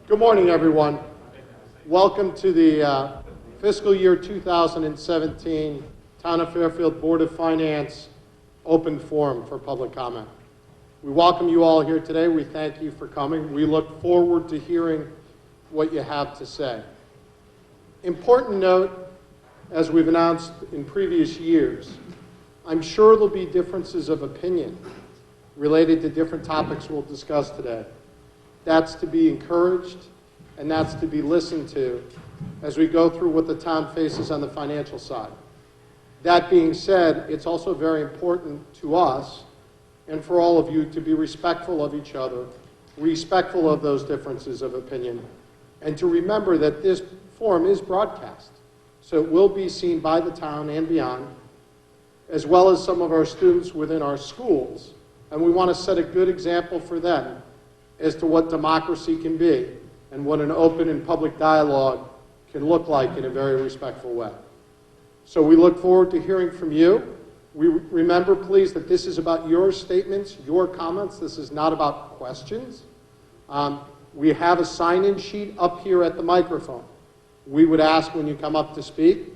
Good morning, everyone. Welcome to the fiscal year 2017 Town of Fairfield Board of Finance open forum for public comment. We welcome you all here today. We thank you for coming. We look forward to hearing what you have to say. Important note, as we've announced in previous years, I'm sure there'll be differences of opinion related to different topics we'll discuss today. That's to be encouraged, and that's to be listened to as we go through what the town faces on the financial side. That being said, it's also very important to us and for all of you to be respectful of each other, respectful of those differences of opinion, and to remember that this forum is broadcast. So it will be seen by the town and beyond, as well as some of our students within our schools. And we want to set a good example for them as to what democracy can be and what an open and public dialogue can look like in a very respectful way. So we look forward to hearing from you. We remember, please, that this is about your statements, your comments. This is not about questions. We have a sign-in sheet up here at the microphone. We would ask when you come up to speak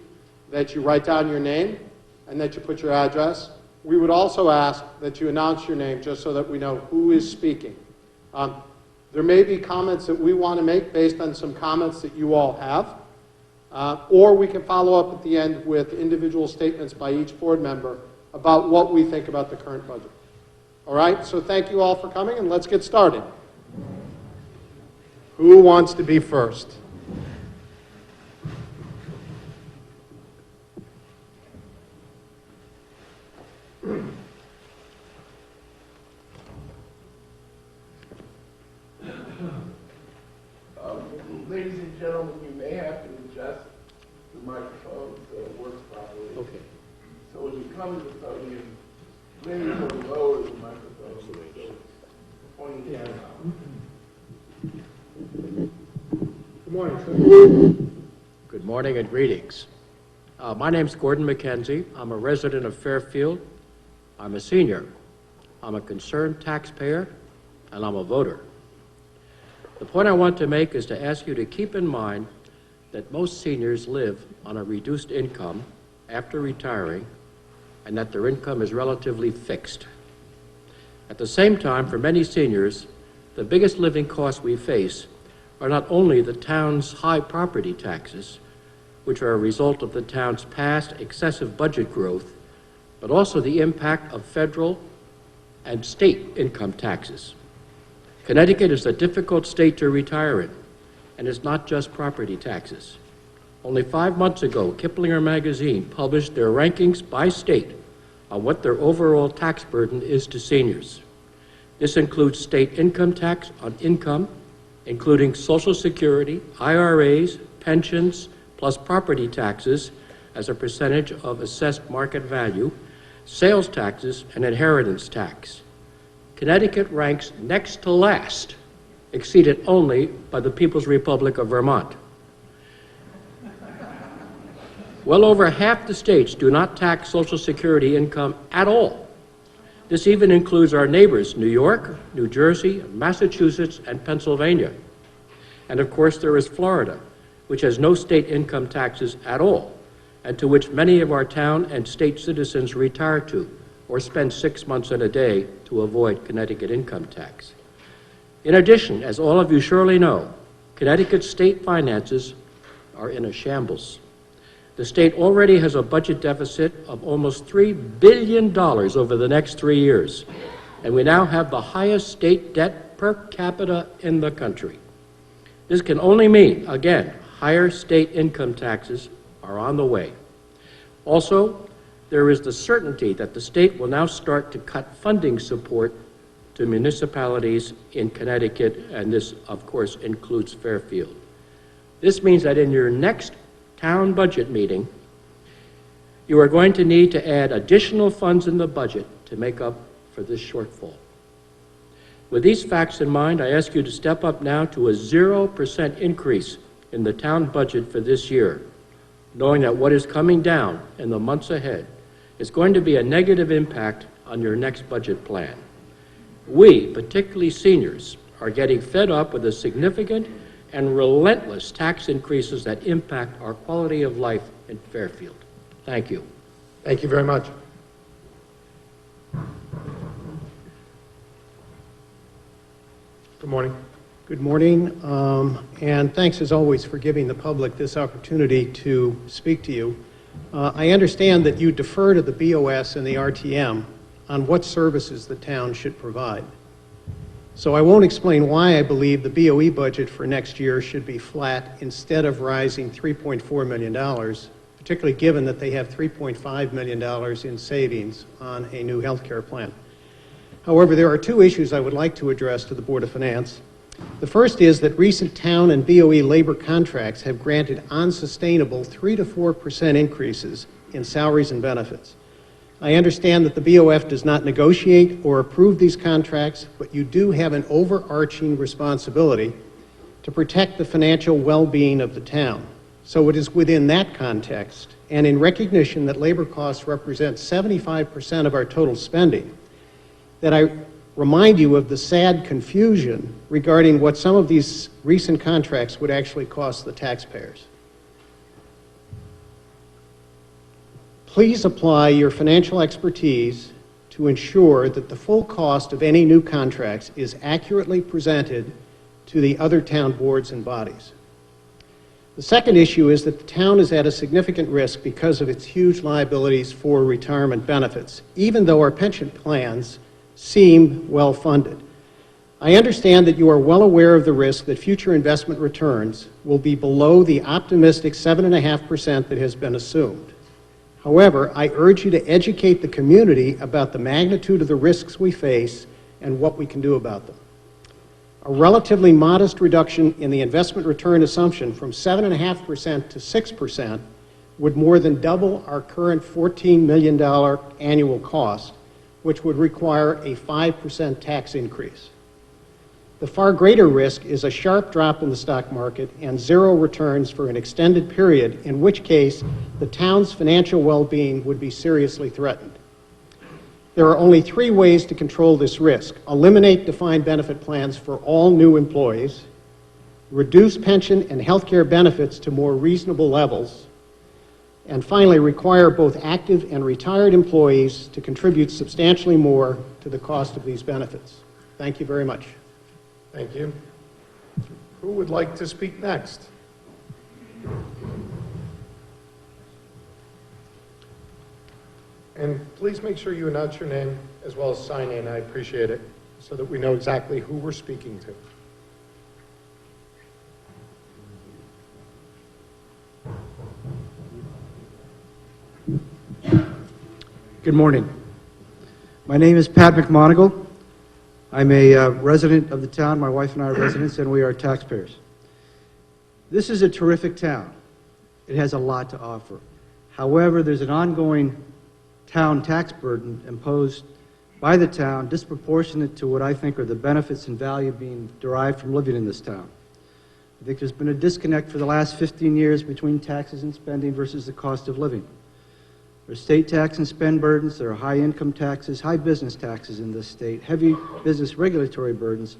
that you write down your name and that you put your address. We would also ask that you announce your name just so that we know who is speaking. There may be comments that we want to make based on some comments that you all have, or we can follow up at the end with individual statements by each board member about what we think about the current budget. All right, so thank you all for coming, and let's get started. Who wants to be first? Ladies and gentlemen, you may have to adjust the microphone so it works properly. Okay. So when you come to the podium, raise or lower the microphone so it's pointing down. Good morning, sir. Good morning and greetings. My name's Gordon McKenzie. I'm a resident of Fairfield. I'm a senior. I'm a concerned taxpayer, and I'm a voter. The point I want to make is to ask you to keep in mind that most seniors live on a reduced income after retiring, and that their income is relatively fixed. At the same time, for many seniors, the biggest living costs we face are not only the town's high property taxes, which are a result of the town's past excessive budget growth, but also the impact of federal and state income taxes. Connecticut is a difficult state to retire in, and it's not just property taxes. Only 5 months ago, Kiplinger magazine published their rankings by state on what their overall tax burden is to seniors. This includes state income tax on income, including Social Security, IRAs, pensions, plus property taxes as a percentage of assessed market value, sales taxes, and inheritance tax. Connecticut ranks next to last, exceeded only by the People's Republic of Vermont. Well over half the states do not tax Social Security income at all. This even includes our neighbors, New York, New Jersey, Massachusetts, and Pennsylvania. And of course, there is Florida, which has no state income taxes at all, and to which many of our town and state citizens retire to, or spend 6 months in a day to avoid Connecticut income tax. In addition, as all of you surely know, Connecticut's state finances are in a shambles. The state already has a budget deficit of almost $3 billion over the next 3 years, and we now have the highest state debt per capita in the country. This can only mean, again, higher state income taxes are on the way. Also, there is the certainty that the state will now start to cut funding support to municipalities in Connecticut, and this, of course, includes Fairfield. This means that in your next town budget meeting, you are going to need to add additional funds in the budget to make up for this shortfall. With these facts in mind, I ask you to step up now to a 0% increase in the town budget for this year, knowing that what is coming down in the months ahead is going to be a negative impact on your next budget plan. We, particularly seniors, are getting fed up with a significant and relentless tax increases that impact our quality of life in Fairfield. Thank you. Thank you very much. Good morning. Good morning, and thanks as always for giving the public this opportunity to speak to you. I understand that you defer to the BOS and the RTM on what services the town should provide. So I won't explain why I believe the BOE budget for next year should be flat instead of rising $3.4 million, particularly given that they have $3.5 million in savings on a new health care plan. However, there are two issues I would like to address to the Board of Finance. The first is that recent town and BOE labor contracts have granted unsustainable 3 to 4% increases in salaries and benefits. I understand that the BOF does not negotiate or approve these contracts, but you do have an overarching responsibility to protect the financial well-being of the town. So it is within that context, and in recognition that labor costs represent 75% of our total spending, that I remind you of the sad confusion regarding what some of these recent contracts would actually cost the taxpayers. Please apply your financial expertise to ensure that the full cost of any new contracts is accurately presented to the other town boards and bodies. The second issue is that the town is at a significant risk because of its huge liabilities for retirement benefits, even though our pension plans seem well funded. I understand that you are well aware of the risk that future investment returns will be below the optimistic 7.5% that has been assumed. However, I urge you to educate the community about the magnitude of the risks we face and what we can do about them. A relatively modest reduction in the investment return assumption from 7.5% to 6% would more than double our current $14 million annual cost, which would require a 5% tax increase. The far greater risk is a sharp drop in the stock market and zero returns for an extended period, in which case the town's financial well-being would be seriously threatened. There are only 3 ways to control this risk: eliminate defined benefit plans for all new employees, reduce pension and health care benefits to more reasonable levels, and finally, require both active and retired employees to contribute substantially more to the cost of these benefits. Thank you very much. Thank you. Who would like to speak next? And please make sure you announce your name as well as sign in. I appreciate it, so that we know exactly who we're speaking to. Good morning. My name is Pat McMonigal. I'm a resident of the town. My wife and I are residents, and we are taxpayers. This is a terrific town. It has a lot to offer. However, there's an ongoing town tax burden imposed by the town disproportionate to what I think are the benefits and value being derived from living in this town. I think there's been a disconnect for the last 15 years between taxes and spending versus the cost of living. There are state tax and spend burdens, there are high income taxes, high business taxes in this state, heavy business regulatory burdens.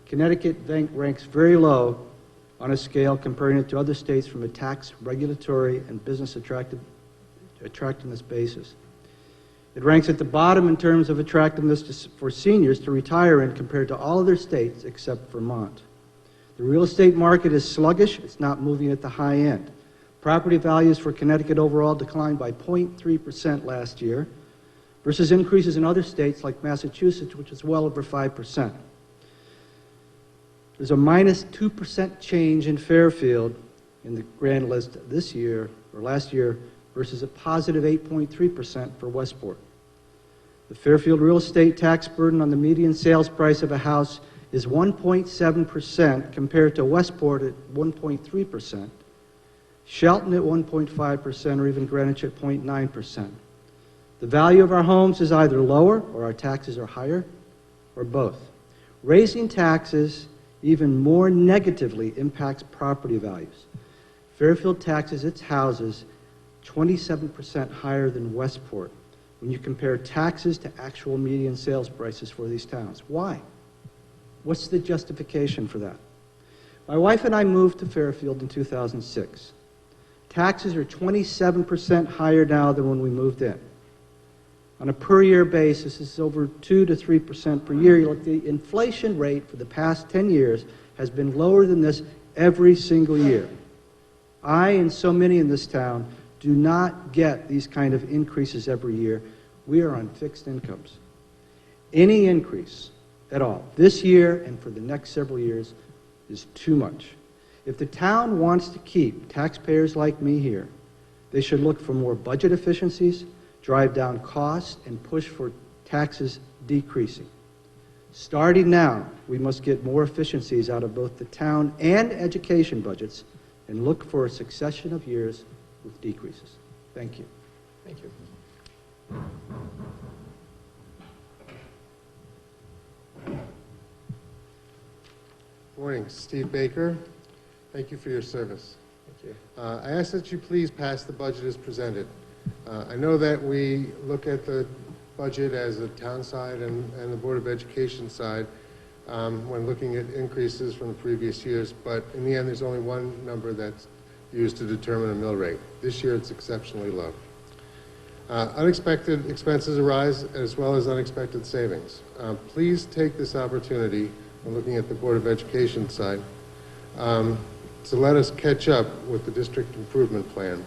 Connecticut ranks very low on a scale comparing it to other states from a tax, regulatory, and business attractiveness basis. It ranks at the bottom in terms of attractiveness for seniors to retire in compared to all other states except Vermont. The real estate market is sluggish, it's not moving at the high end. Property values for Connecticut overall declined by 0.3% last year versus increases in other states like Massachusetts, which is well over 5%. There's a minus 2% change in Fairfield in the grand list this year, or last year, versus a positive 8.3% for Westport. The Fairfield real estate tax burden on the median sales price of a house is 1.7% compared to Westport at 1.3%. Shelton at 1.5%, or even Greenwich at 0.9%. The value of our homes is either lower, or our taxes are higher, or both. Raising taxes even more negatively impacts property values. Fairfield taxes its houses 27% higher than Westport when you compare taxes to actual median sales prices for these towns. Why? What's the justification for that? My wife and I moved to Fairfield in 2006. Taxes are 27% higher now than when we moved in. On a per-year basis, it's over 2 to 3% per year. Look, the inflation rate for the past 10 years has been lower than this every single year. I and so many in this town do not get these kind of increases every year. We are on fixed incomes. Any increase at all, this year and for the next several years, is too much. If the town wants to keep taxpayers like me here, they should look for more budget efficiencies, drive down costs, and push for taxes decreasing. Starting now, we must get more efficiencies out of both the town and education budgets and look for a succession of years with decreases. Thank you. Thank you. Morning, Steve Baker. Thank you for your service. Thank you. I ask that you please pass the budget as presented. I know that we look at the budget as a town side and the Board of Education side when looking at increases from the previous years, but in the end, there's only one number that's used to determine a mill rate. This year, it's exceptionally low. Unexpected expenses arise as well as unexpected savings. Please take this opportunity when looking at the Board of Education side to let us catch up with the district improvement plan,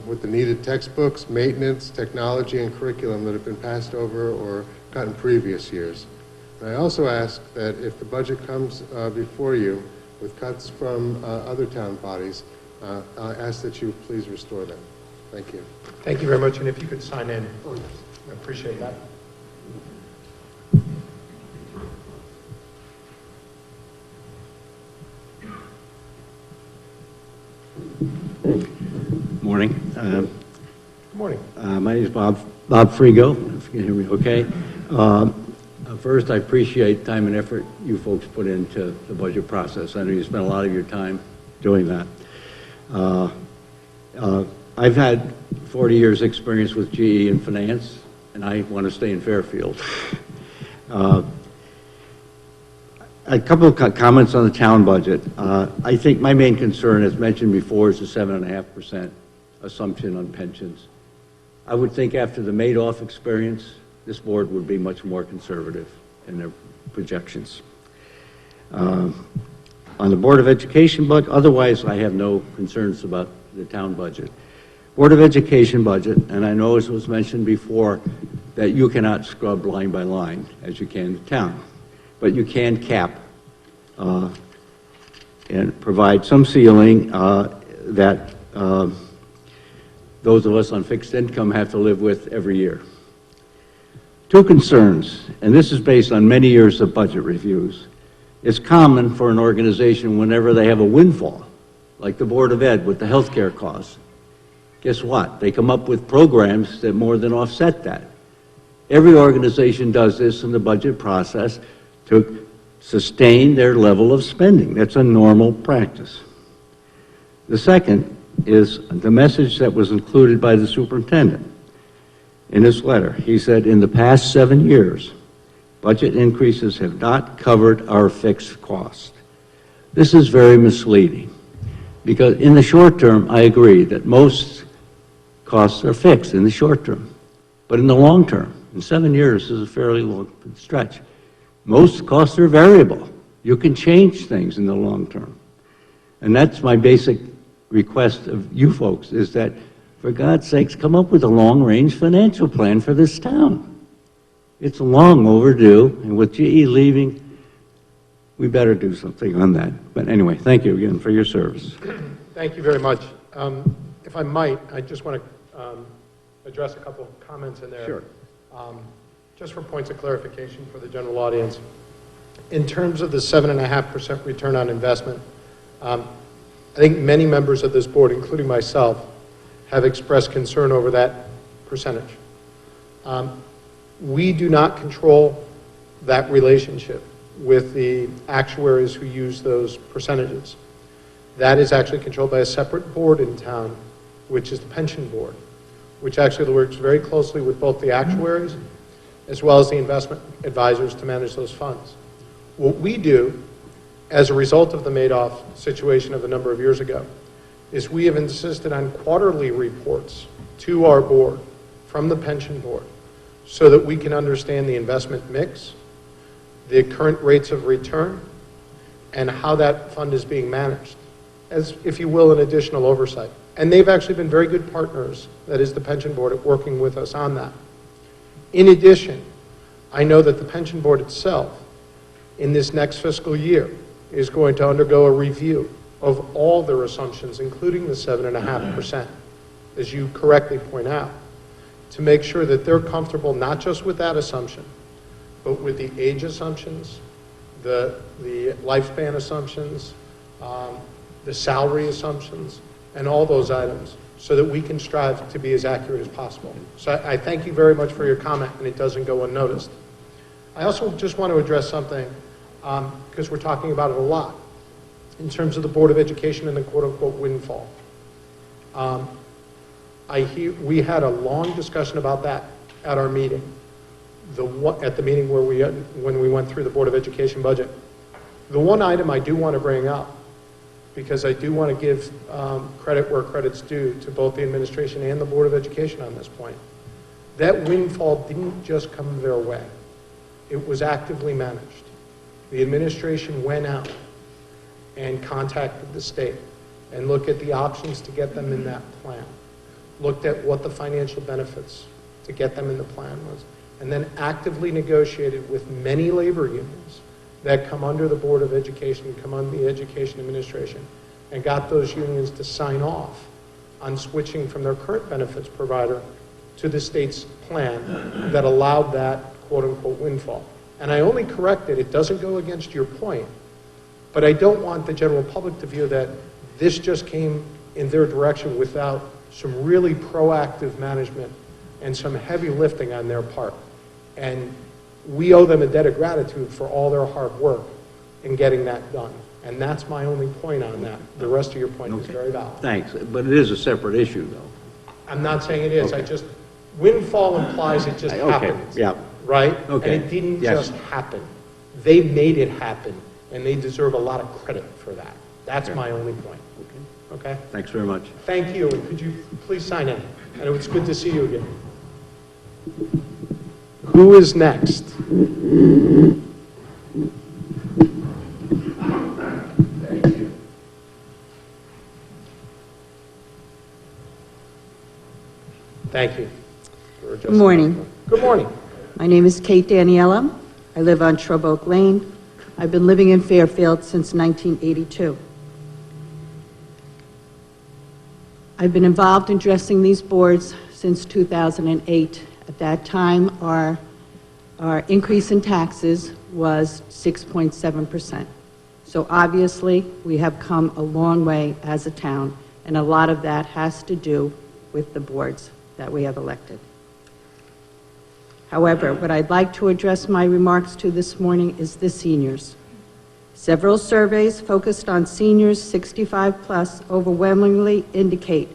with the needed textbooks, maintenance, technology, and curriculum that have been passed over or got in previous years. And I also ask that if the budget comes before you with cuts from other town bodies, I ask that you please restore them. Thank you. Thank you very much, and if you could sign in, I appreciate that. Morning. Good morning. My name is Bob Frigo, if you can hear me okay. First, I appreciate time and effort you folks put into the budget process. I know you spent a lot of your time doing that. I've had 40 years experience with GE in finance, and I want to stay in Fairfield. A couple of comments on the town budget. I think my main concern, as mentioned before, is the 7.5% assumption on pensions. I would think after the Madoff experience, this board would be much more conservative in their projections. On the Board of Education budget, otherwise I have no concerns about the town budget. Board of Education budget, and I know as was mentioned before, that you cannot scrub line by line as you can the town, but you can cap and provide some ceiling that those of us on fixed income have to live with every year. Two concerns, and this is based on many years of budget reviews. It's common for an organization whenever they have a windfall, like the Board of Ed with the healthcare costs. Guess what? They come up with programs that more than offset that. Every organization does this in the budget process to sustain their level of spending. That's a normal practice. The second is the message that was included by the superintendent in his letter. He said, in the past 7 years, budget increases have not covered our fixed cost. This is very misleading because in the short term, I agree that most costs are fixed in the short term. But in the long term, and 7 years is a fairly long stretch, most costs are variable. You can change things in the long term. And that's my basic request of you folks, is that, for God's sakes, come up with a long-range financial plan for this town. It's long overdue, and with GE leaving, we better do something on that. But anyway, thank you again for your service. Thank you very much. If I might, I just want to address a couple of comments in there. Sure. Just for points of clarification for the general audience. In terms of the 7.5% return on investment, I think many members of this board, including myself, have expressed concern over that percentage. We do not control that relationship with the actuaries who use those percentages. That is actually controlled by a separate board in town, which is the pension board, which actually works very closely with both the actuaries as well as the investment advisors to manage those funds. What we do as a result of the Madoff situation of a number of years ago, is we have insisted on quarterly reports to our board from the pension board so that we can understand the investment mix, the current rates of return, and how that fund is being managed, as, if you will, an additional oversight. And they've actually been very good partners, that is the pension board, at working with us on that. In addition, I know that the pension board itself, in this next fiscal year, is going to undergo a review of all their assumptions, including the 7.5%, as you correctly point out, to make sure that they're comfortable not just with that assumption, but with the age assumptions, the lifespan assumptions, the salary assumptions, and all those items, so that we can strive to be as accurate as possible. So I thank you very much for your comment, and it doesn't go unnoticed. I also just want to address something, because we're talking about it a lot, in terms of the Board of Education and the quote-unquote windfall. We had a long discussion about that at our meeting, at the meeting when we went through the Board of Education budget. The one item I do want to bring up, because I do want to give credit where credit's due to both the administration and the Board of Education on this point, that windfall didn't just come their way. It was actively managed. The administration went out and contacted the state and looked at the options to get them in that plan, looked at what the financial benefits to get them in the plan was, and then actively negotiated with many labor unions that come under the Board of Education, come under the Education Administration, and got those unions to sign off on switching from their current benefits provider to the state's plan that allowed that quote-unquote windfall. And I only correct it, it doesn't go against your point, but I don't want the general public to view that this just came in their direction without some really proactive management and some heavy lifting on their part. And we owe them a debt of gratitude for all their hard work in getting that done. And that's my only point on that. The rest of your point is very valid. Thanks, but it is a separate issue, though. I'm not saying it is. Okay. Windfall implies it just Okay, happens. yeah. Right? Okay. And it didn't Yes. just happen. They made it happen, and they deserve a lot of credit for that. That's my only point. Okay? Thanks very much. Thank you, and could you please sign in? And it was good to see you again. Who is next? Thank you. Good morning. Good morning. My name is Kate Daniela. I live on Shrub Oak Lane. I've been living in Fairfield since 1982. I've been involved in dressing these boards since 2008. At that time, our increase in taxes was 6.7%. So obviously, we have come a long way as a town, and a lot of that has to do with the boards that we have elected. However, what I'd like to address my remarks to this morning is the seniors. Several surveys focused on seniors 65 plus overwhelmingly indicate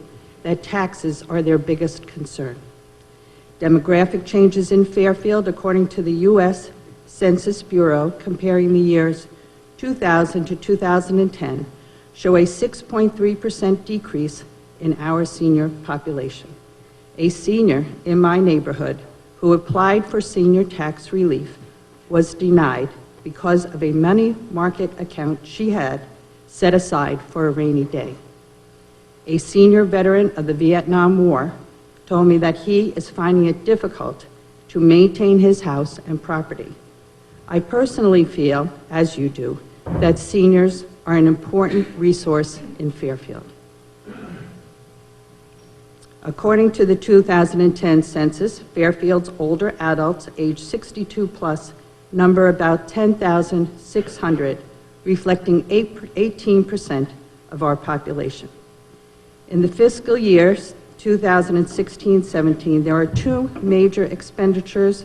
that taxes are their biggest concern. Demographic changes in Fairfield, according to the U.S. Census Bureau, comparing the years 2000 to 2010, show a 6.3% decrease in our senior population. A senior in my neighborhood who applied for senior tax relief was denied because of a money market account she had set aside for a rainy day. A senior veteran of the Vietnam War told me that he is finding it difficult to maintain his house and property. I personally feel, as you do, that seniors are an important resource in Fairfield. According to the 2010 census, Fairfield's older adults age 62 plus number about 10,600, reflecting 18% of our population. In the fiscal years 2016-17, there are two major expenditures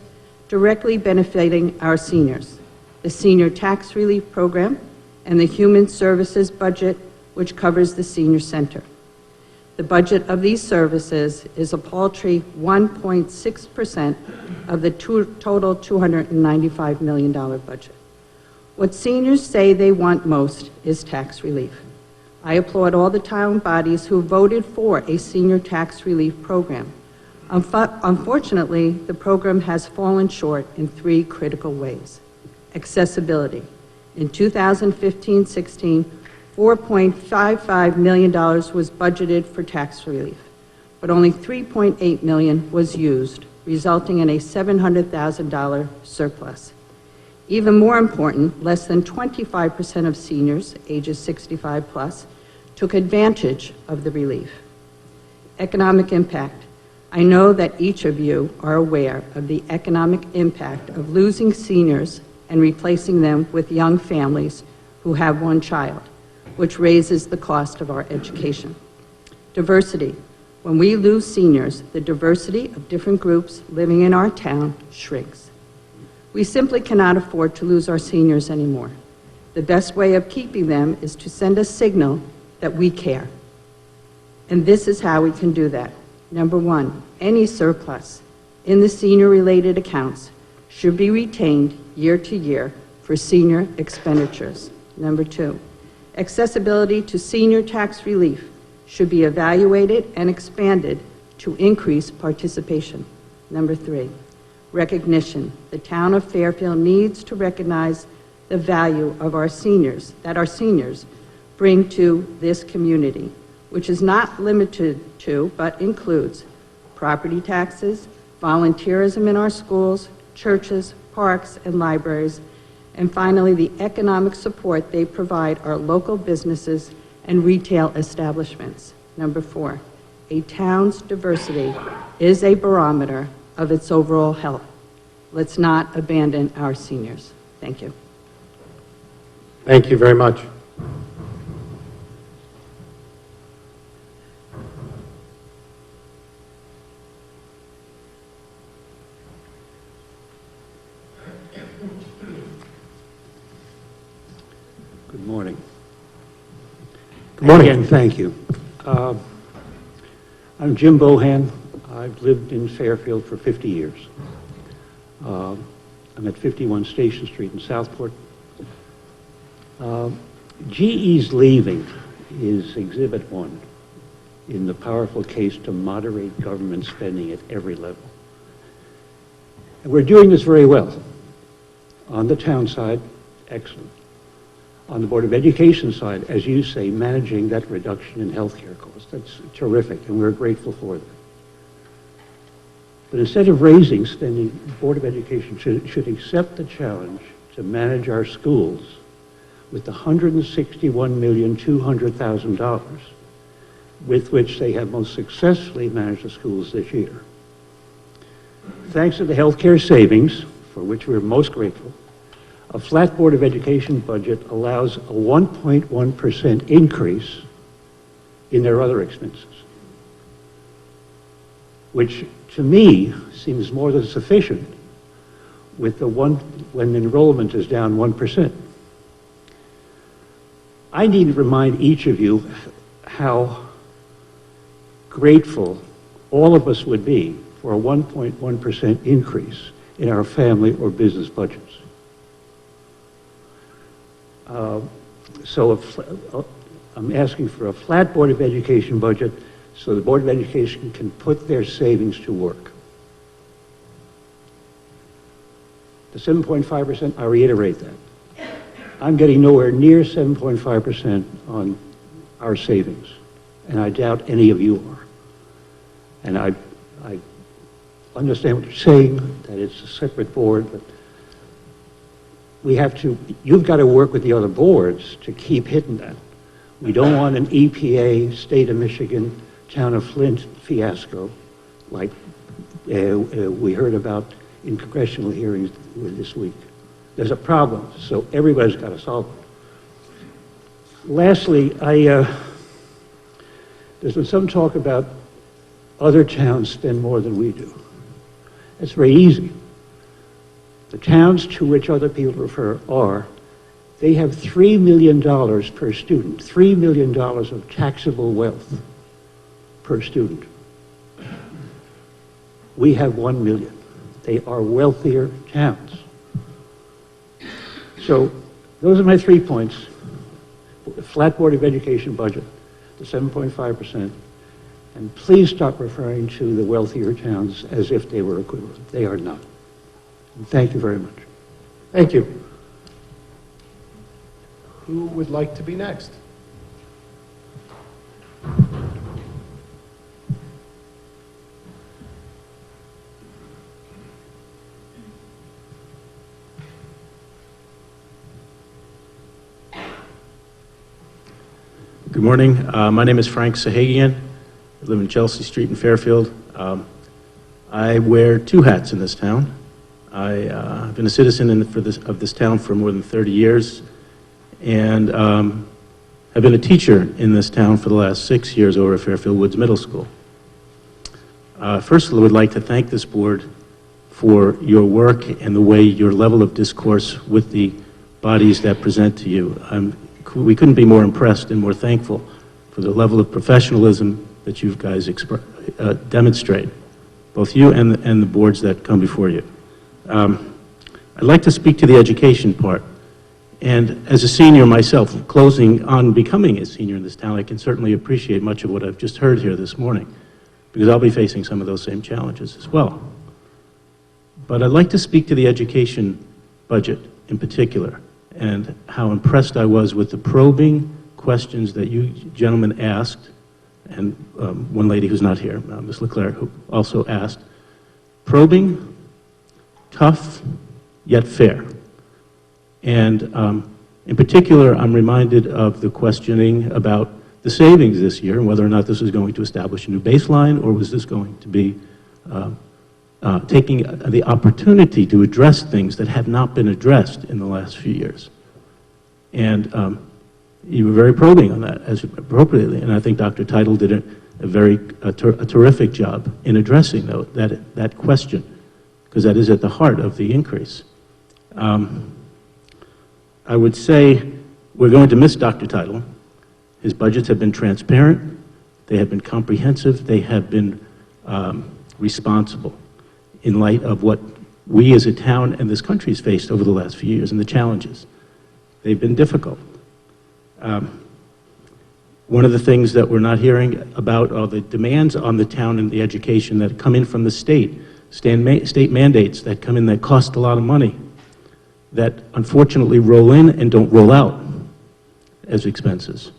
directly benefiting our seniors: the Senior Tax Relief Program and the Human Services budget, which covers the Senior Center. The budget of these services is a paltry 1.6% of the total $295 million budget. What seniors say they want most is tax relief. I applaud all the town bodies who voted for a senior tax relief program. Unfortunately, the program has fallen short in 3 critical ways. Accessibility. In 2015-16, $4.55 million was budgeted for tax relief, but only $3.8 million was used, resulting in a $700,000 surplus. Even more important, less than 25% of seniors, ages 65 plus, took advantage of the relief. Economic impact. I know that each of you are aware of the economic impact of losing seniors and replacing them with young families who have one child, which raises the cost of our education. Diversity. When we lose seniors, the diversity of different groups living in our town shrinks. We simply cannot afford to lose our seniors anymore. The best way of keeping them is to send a signal that we care. And this is how we can do that. Number 1, any surplus in the senior-related accounts should be retained year to year for senior expenditures. Number 2, accessibility to senior tax relief should be evaluated and expanded to increase participation. Number 3, recognition. The town of Fairfield needs to recognize the value of our seniors, that our seniors bring to this community, which is not limited to, but includes property taxes, volunteerism in our schools, churches, parks, and libraries, and finally, the economic support they provide our local businesses and retail establishments. Number 4, a town's diversity is a barometer of its overall health. Let's not abandon our seniors. Thank you. Thank you very much. Good morning. Good morning. Again, thank you. I'm Jim Bohan. I've lived in Fairfield for 50 years. I'm at 51 Station Street in Southport. GE's leaving is Exhibit 1 in the powerful case to moderate government spending at every level. And we're doing this very well. On the town side, excellent. On the Board of Education side, as you say, managing that reduction in healthcare costs, that's terrific, and we're grateful for that. But instead of raising spending, the Board of Education should accept the challenge to manage our schools with the $161,200,000 with which they have most successfully managed the schools this year. Thanks to the healthcare savings, for which we're most grateful, a flat Board of Education budget allows a 1.1% increase in their other expenses, which to me seems more than sufficient with when enrollment is down 1%. I need to remind each of you how grateful all of us would be for a 1.1% increase in our family or business budgets. I'm asking for a flat Board of Education budget so the Board of Education can put their savings to work. The 7.5%, I reiterate that. I'm getting nowhere near 7.5% on our savings, and I doubt any of you are. And I understand what you're saying, that it's a separate board, but you've got to work with the other boards to keep hitting that. We don't want an EPA, State of Michigan, Town of Flint fiasco like we heard about in congressional hearings this week. There's a problem, so everybody's got to solve it. Lastly, there's been some talk about other towns spend more than we do. It's very easy. The towns to which other people refer they have $3 million per student, $3 million of taxable wealth per student. We have 1 million. They are wealthier towns. So Those are my 3 points. Flat Board of Education budget, the 7.5%. And please stop referring to the wealthier towns as if they were equivalent. They are not. And thank you very much. Thank you. Who would like to be next? Good morning. My name is Frank Sahagian. I live in Chelsea Street in Fairfield. I wear 2 hats in this town. I've been a citizen of this town for more than 30 years, and have been a teacher in this town for the last 6 years over at Fairfield Woods Middle School. First, I would like to thank this board for your work and the way your level of discourse with the bodies that present to you. We couldn't be more impressed and more thankful for the level of professionalism that you guys demonstrate, both you and the boards that come before you. I'd like to speak to the education part. And as a senior myself, closing on becoming a senior in this town, I can certainly appreciate much of what I've just heard here this morning, because I'll be facing some of those same challenges as well. But I'd like to speak to the education budget in particular, and how impressed I was with the probing questions that you gentlemen asked, and one lady who's not here, Ms. Leclerc, who also asked. Probing, tough, yet fair. And in particular, I'm reminded of the questioning about the savings this year, and whether or not this was going to establish a new baseline, or was this going to be taking the opportunity to address things that have not been addressed in the last few years. And you were very probing on that, as appropriately, and I think Dr. Teitel did a terrific job in addressing that question, because that is at the heart of the increase. I would say we're going to miss Dr. Teitel. His budgets have been transparent, they have been comprehensive, they have been responsible in light of what we as a town and this country has faced over the last few years and the challenges. They've been difficult. One of the things that we're not hearing about are the demands on the town and the education that come in from the state mandates that come in that cost a lot of money, that unfortunately roll in and don't roll out as expenses.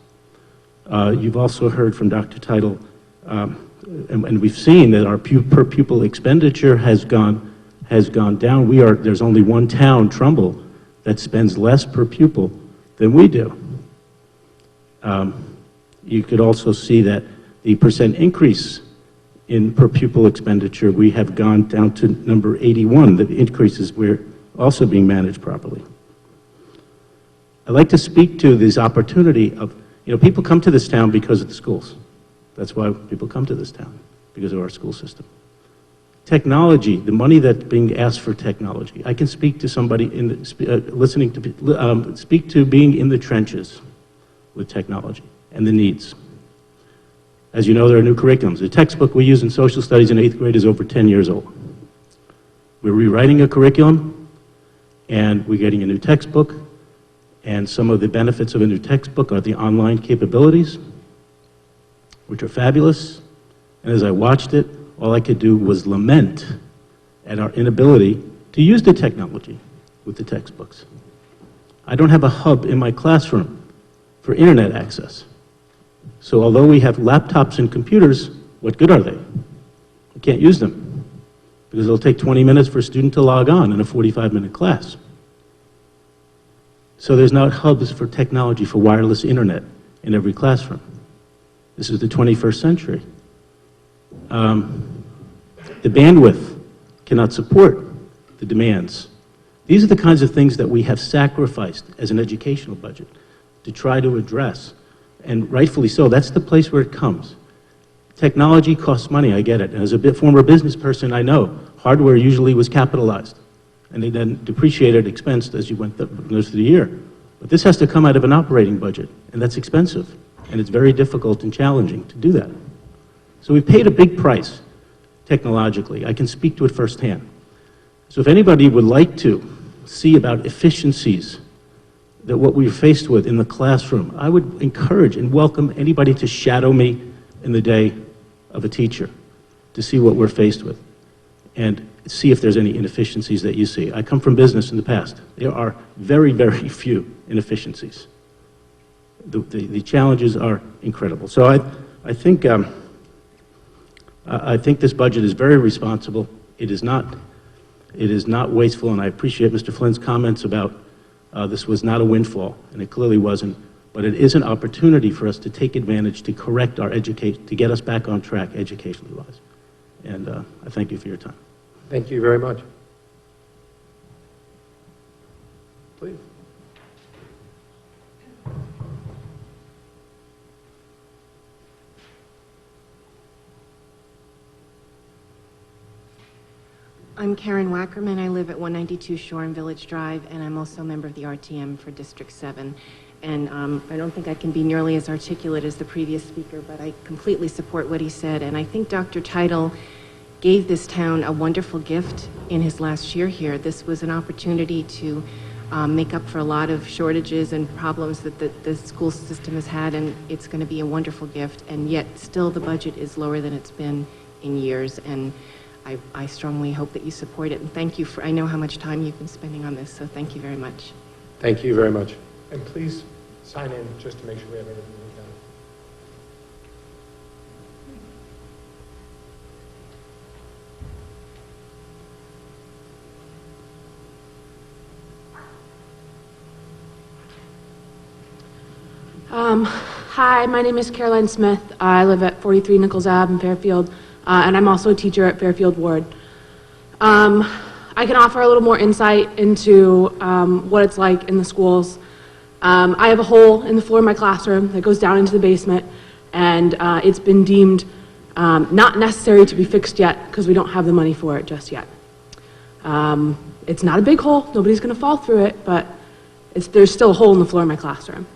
You've also heard from Dr. Teitel, and we've seen that our per pupil expenditure has gone down. There's only one town, Trumbull, that spends less per pupil than we do. You could also see that the percent increase in per pupil expenditure, we have gone down to number 81. The increases were also being managed properly. I'd like to speak to this opportunity of, people come to this town because of the schools. That's why people come to this town, because of our school system. Technology, the money that's being asked for technology. I can speak to somebody speak to being in the trenches with technology and the needs. As you know, there are new curriculums. The textbook we use in social studies in 8th grade is over 10 years old. We're rewriting a curriculum, and we're getting a new textbook, and some of the benefits of a new textbook are the online capabilities, which are fabulous. And as I watched it, all I could do was lament at our inability to use the technology with the textbooks. I don't have a hub in my classroom for internet access. So although we have laptops and computers, what good are they? I can't use them, because it'll take 20 minutes for a student to log on in a 45-minute class. So there's not hubs for technology for wireless internet in every classroom. This is the 21st century. The bandwidth cannot support the demands. These are the kinds of things that we have sacrificed as an educational budget to try to address, and rightfully so. That's the place where it comes. Technology costs money, I get it, and as a former business person, I know hardware usually was capitalized, and they then depreciated, expensed as you went through the year. But this has to come out of an operating budget, and that's expensive, and it's very difficult and challenging to do that. So we paid a big price technologically. I can speak to it firsthand. So if anybody would like to see about efficiencies that what we were faced with in the classroom, I would encourage and welcome anybody to shadow me in the day of a teacher to see what we're faced with and see if there's any inefficiencies that you see. I come from business in the past. There are very, very few inefficiencies. The challenges are incredible. So I think this budget is very responsible. It is not wasteful, and I appreciate Mr. Flynn's comments about this was not a windfall, and it clearly wasn't, but it is an opportunity for us to take advantage, to correct our education, to get us back on track educationally wise. And I thank you for your time. Thank you very much. Please. I'm Karen Wackerman. I live at 192 Shore and Village Drive, and I'm also a member of the RTM for District 7. And I don't think I can be nearly as articulate as the previous speaker, but I completely support what he said. And I think Dr. Teitel gave this town a wonderful gift in his last year here. This was an opportunity to make up for a lot of shortages and problems that the school system has had, and it's going to be a wonderful gift. And yet, still, the budget is lower than it's been in years. And I strongly hope that you support it, and thank you for, I know how much time you've been spending on this, so thank you very much. Thank you very much. And please sign in just to make sure we have everything done. Hi, my name is Caroline Smith. I live at 43 Nichols Ave in Fairfield, and I'm also a teacher at Fairfield Ward. I can offer a little more insight into what it's like in the schools. I have a hole in the floor of my classroom that goes down into the basement, and it's been deemed not necessary to be fixed yet because we don't have the money for it just yet. It's not a big hole, nobody's going to fall through it, but there's still a hole in the floor of my classroom.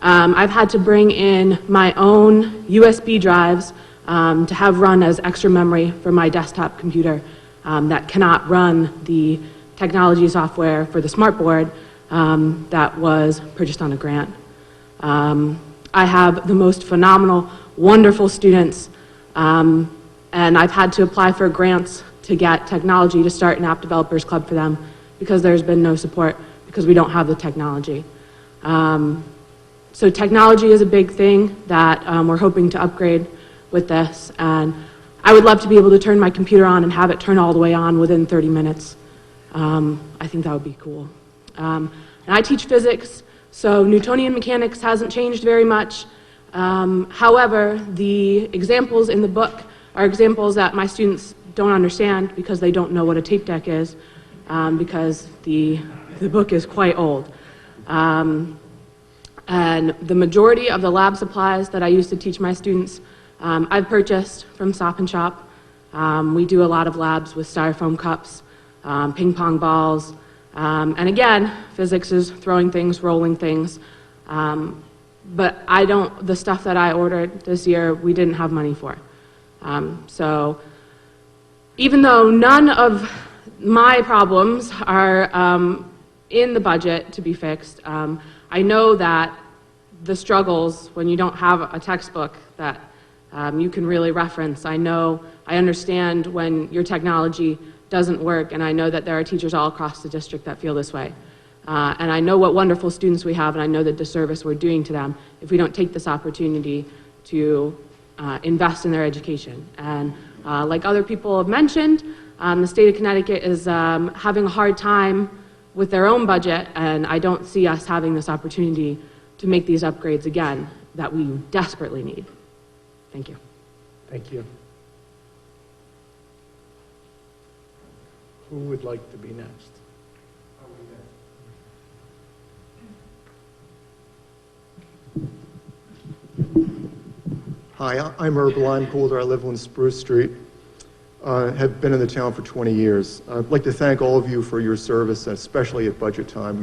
I've had to bring in my own USB drives to have run as extra memory for my desktop computer that cannot run the technology software for the smartboard that was purchased on a grant. I have the most phenomenal, wonderful students, and I've had to apply for grants to get technology to start an app developers club for them because there's been no support because we don't have the technology. So technology is a big thing that we're hoping to upgrade with this, and I would love to be able to turn my computer on and have it turn all the way on within 30 minutes. I think that would be cool. And I teach physics, so Newtonian mechanics hasn't changed very much. However, the examples in the book are examples that my students don't understand because they don't know what a tape deck is, because the book is quite old. And the majority of the lab supplies that I use to teach my students, I've purchased from Stop and Shop. We do a lot of labs with styrofoam cups, ping pong balls, and again, physics is throwing things, rolling things. But the stuff that I ordered this year, we didn't have money for. So even though none of my problems are in the budget to be fixed, I know that the struggles when you don't have a textbook that you can really reference. I understand when your technology doesn't work, and I know that there are teachers all across the district that feel this way. And I know what wonderful students we have, and I know the disservice we're doing to them if we don't take this opportunity to invest in their education. And like other people have mentioned, the state of Connecticut is having a hard time with their own budget, and I don't see us having this opportunity to make these upgrades again that we desperately need. Thank you. Thank you. Who would like to be next? Hi, I'm Herb Limecoulter. I live on Spruce Street. Have been in the town for 20 years. I'd like to thank all of you for your service, especially at budget time.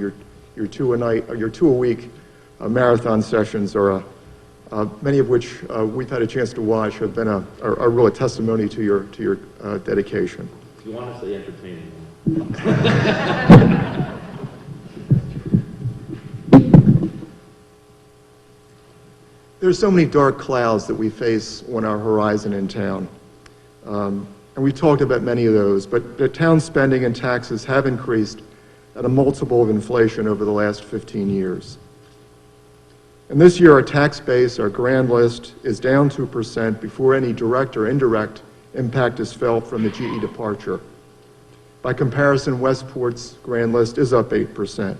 Your two-a-week marathon sessions, are many of which we've had a chance to watch, have been a real testimony to your dedication. If you want to say entertaining. there's so many dark clouds that we face on our horizon in town. And we've talked about many of those, but the town spending and taxes have increased at a multiple of inflation over the last 15 years. And this year, our tax base, our grand list, is down 2% before any direct or indirect impact is felt from the GE departure. By comparison, Westport's grand list is up 8%.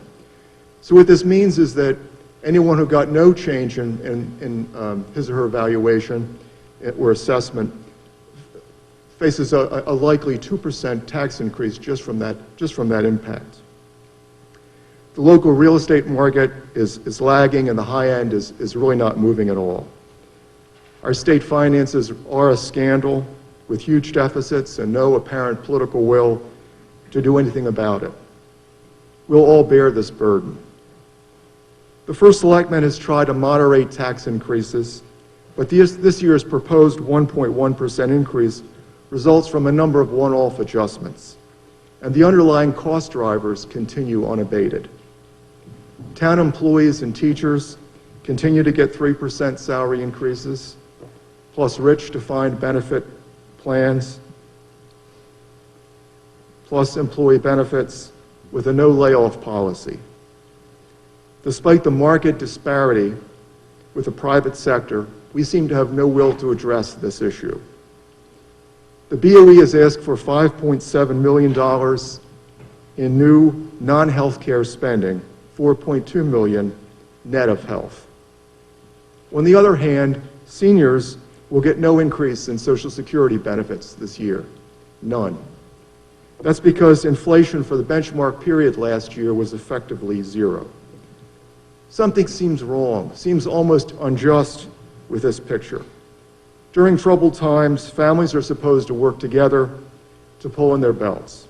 So what this means is that anyone who got no change in his or her valuation or assessment faces a likely 2% tax increase just from that impact. The local real estate market is lagging, and the high end is really not moving at all. Our state finances are a scandal with huge deficits and no apparent political will to do anything about it. We'll all bear this burden. The First Selectman has tried to moderate tax increases, but this year's proposed 1.1% increase results from a number of one-off adjustments, and the underlying cost drivers continue unabated. Town employees and teachers continue to get 3% salary increases, plus rich defined benefit plans, plus employee benefits with a no layoff policy. Despite the market disparity with the private sector, we seem to have no will to address this issue. The BOE has asked for $5.7 million in new non-healthcare spending, $4.2 million net of health. On the other hand, seniors will get no increase in Social Security benefits this year, none. That's because inflation for the benchmark period last year was effectively zero. Something seems wrong, seems almost unjust with this picture. During troubled times, families are supposed to work together to pull in their belts.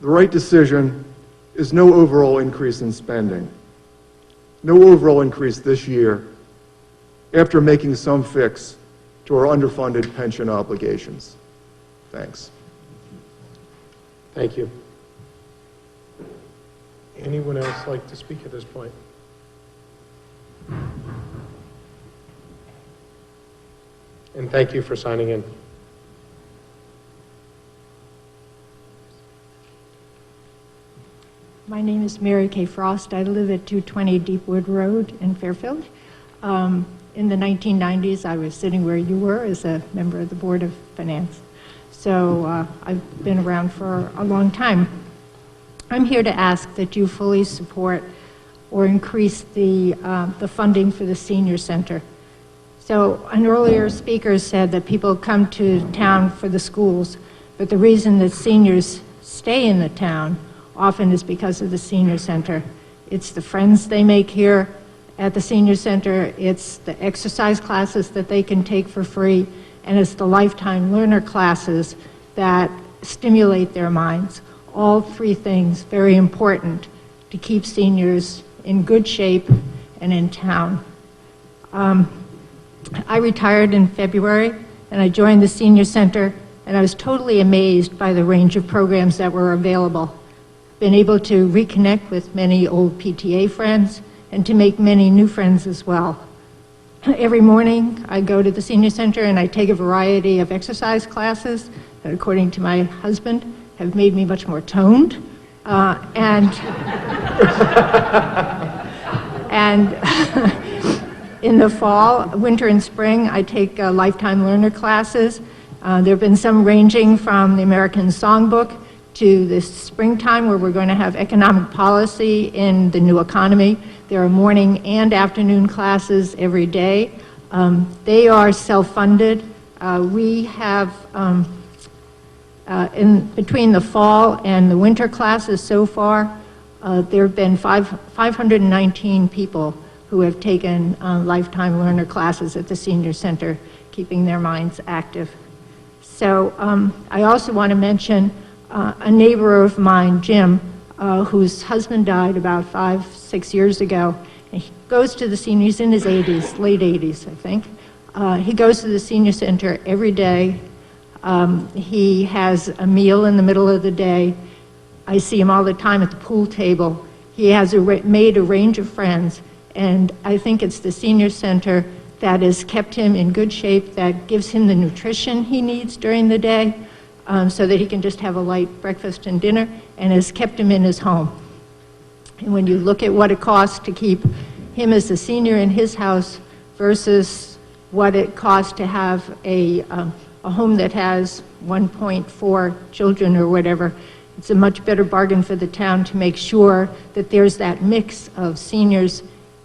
The right decision is no overall increase in spending, no overall increase this year after making some fix to our underfunded pension obligations. Thanks. Thank you. Anyone else like to speak at this point? And thank you for signing in. My name is Mary Kay Frost. I live at 220 Deepwood Road in Fairfield. In the 1990s, I was sitting where you were as a member of the Board of Finance. So I've been around for a long time. I'm here to ask that you fully support or increase the funding for the senior center. So an earlier speaker said that people come to town for the schools, but the reason that seniors stay in the town often is because of the senior center. It's the friends they make here at the senior center, it's the exercise classes that they can take for free, and it's the lifetime learner classes that stimulate their minds. All three things very important to keep seniors in good shape and in town. I retired in February, and I joined the senior center, and I was totally amazed by the range of programs that were available. Been able to reconnect with many old PTA friends and to make many new friends as well. Every morning I go to the senior center and I take a variety of exercise classes that, according to my husband, have made me much more toned. And in the fall, winter, and spring, I take lifetime learner classes. There have been some ranging from the American Songbook to this springtime where we're going to have economic policy in the new economy. There are morning and afternoon classes every day. They are self-funded. We have, in between the fall and the winter classes so far, there have been 519 people who have taken lifetime learner classes at the senior center, keeping their minds active. So I also want to mention a neighbor of mine, Jim, whose husband died about 5-6 years ago. And he goes to the seniors in his 80s, late 80s, I think. He goes to the senior center every day. He has a meal in the middle of the day. I see him all the time at the pool table. He has made a range of friends, and I think it's the senior center that has kept him in good shape, that gives him the nutrition he needs during the day, so that he can just have a light breakfast and dinner, and has kept him in his home. And when you look at what it costs to keep him as a senior in his house versus what it costs to have a home that has 1.4 children or whatever, it's a much better bargain for the town to make sure that there's that mix of seniors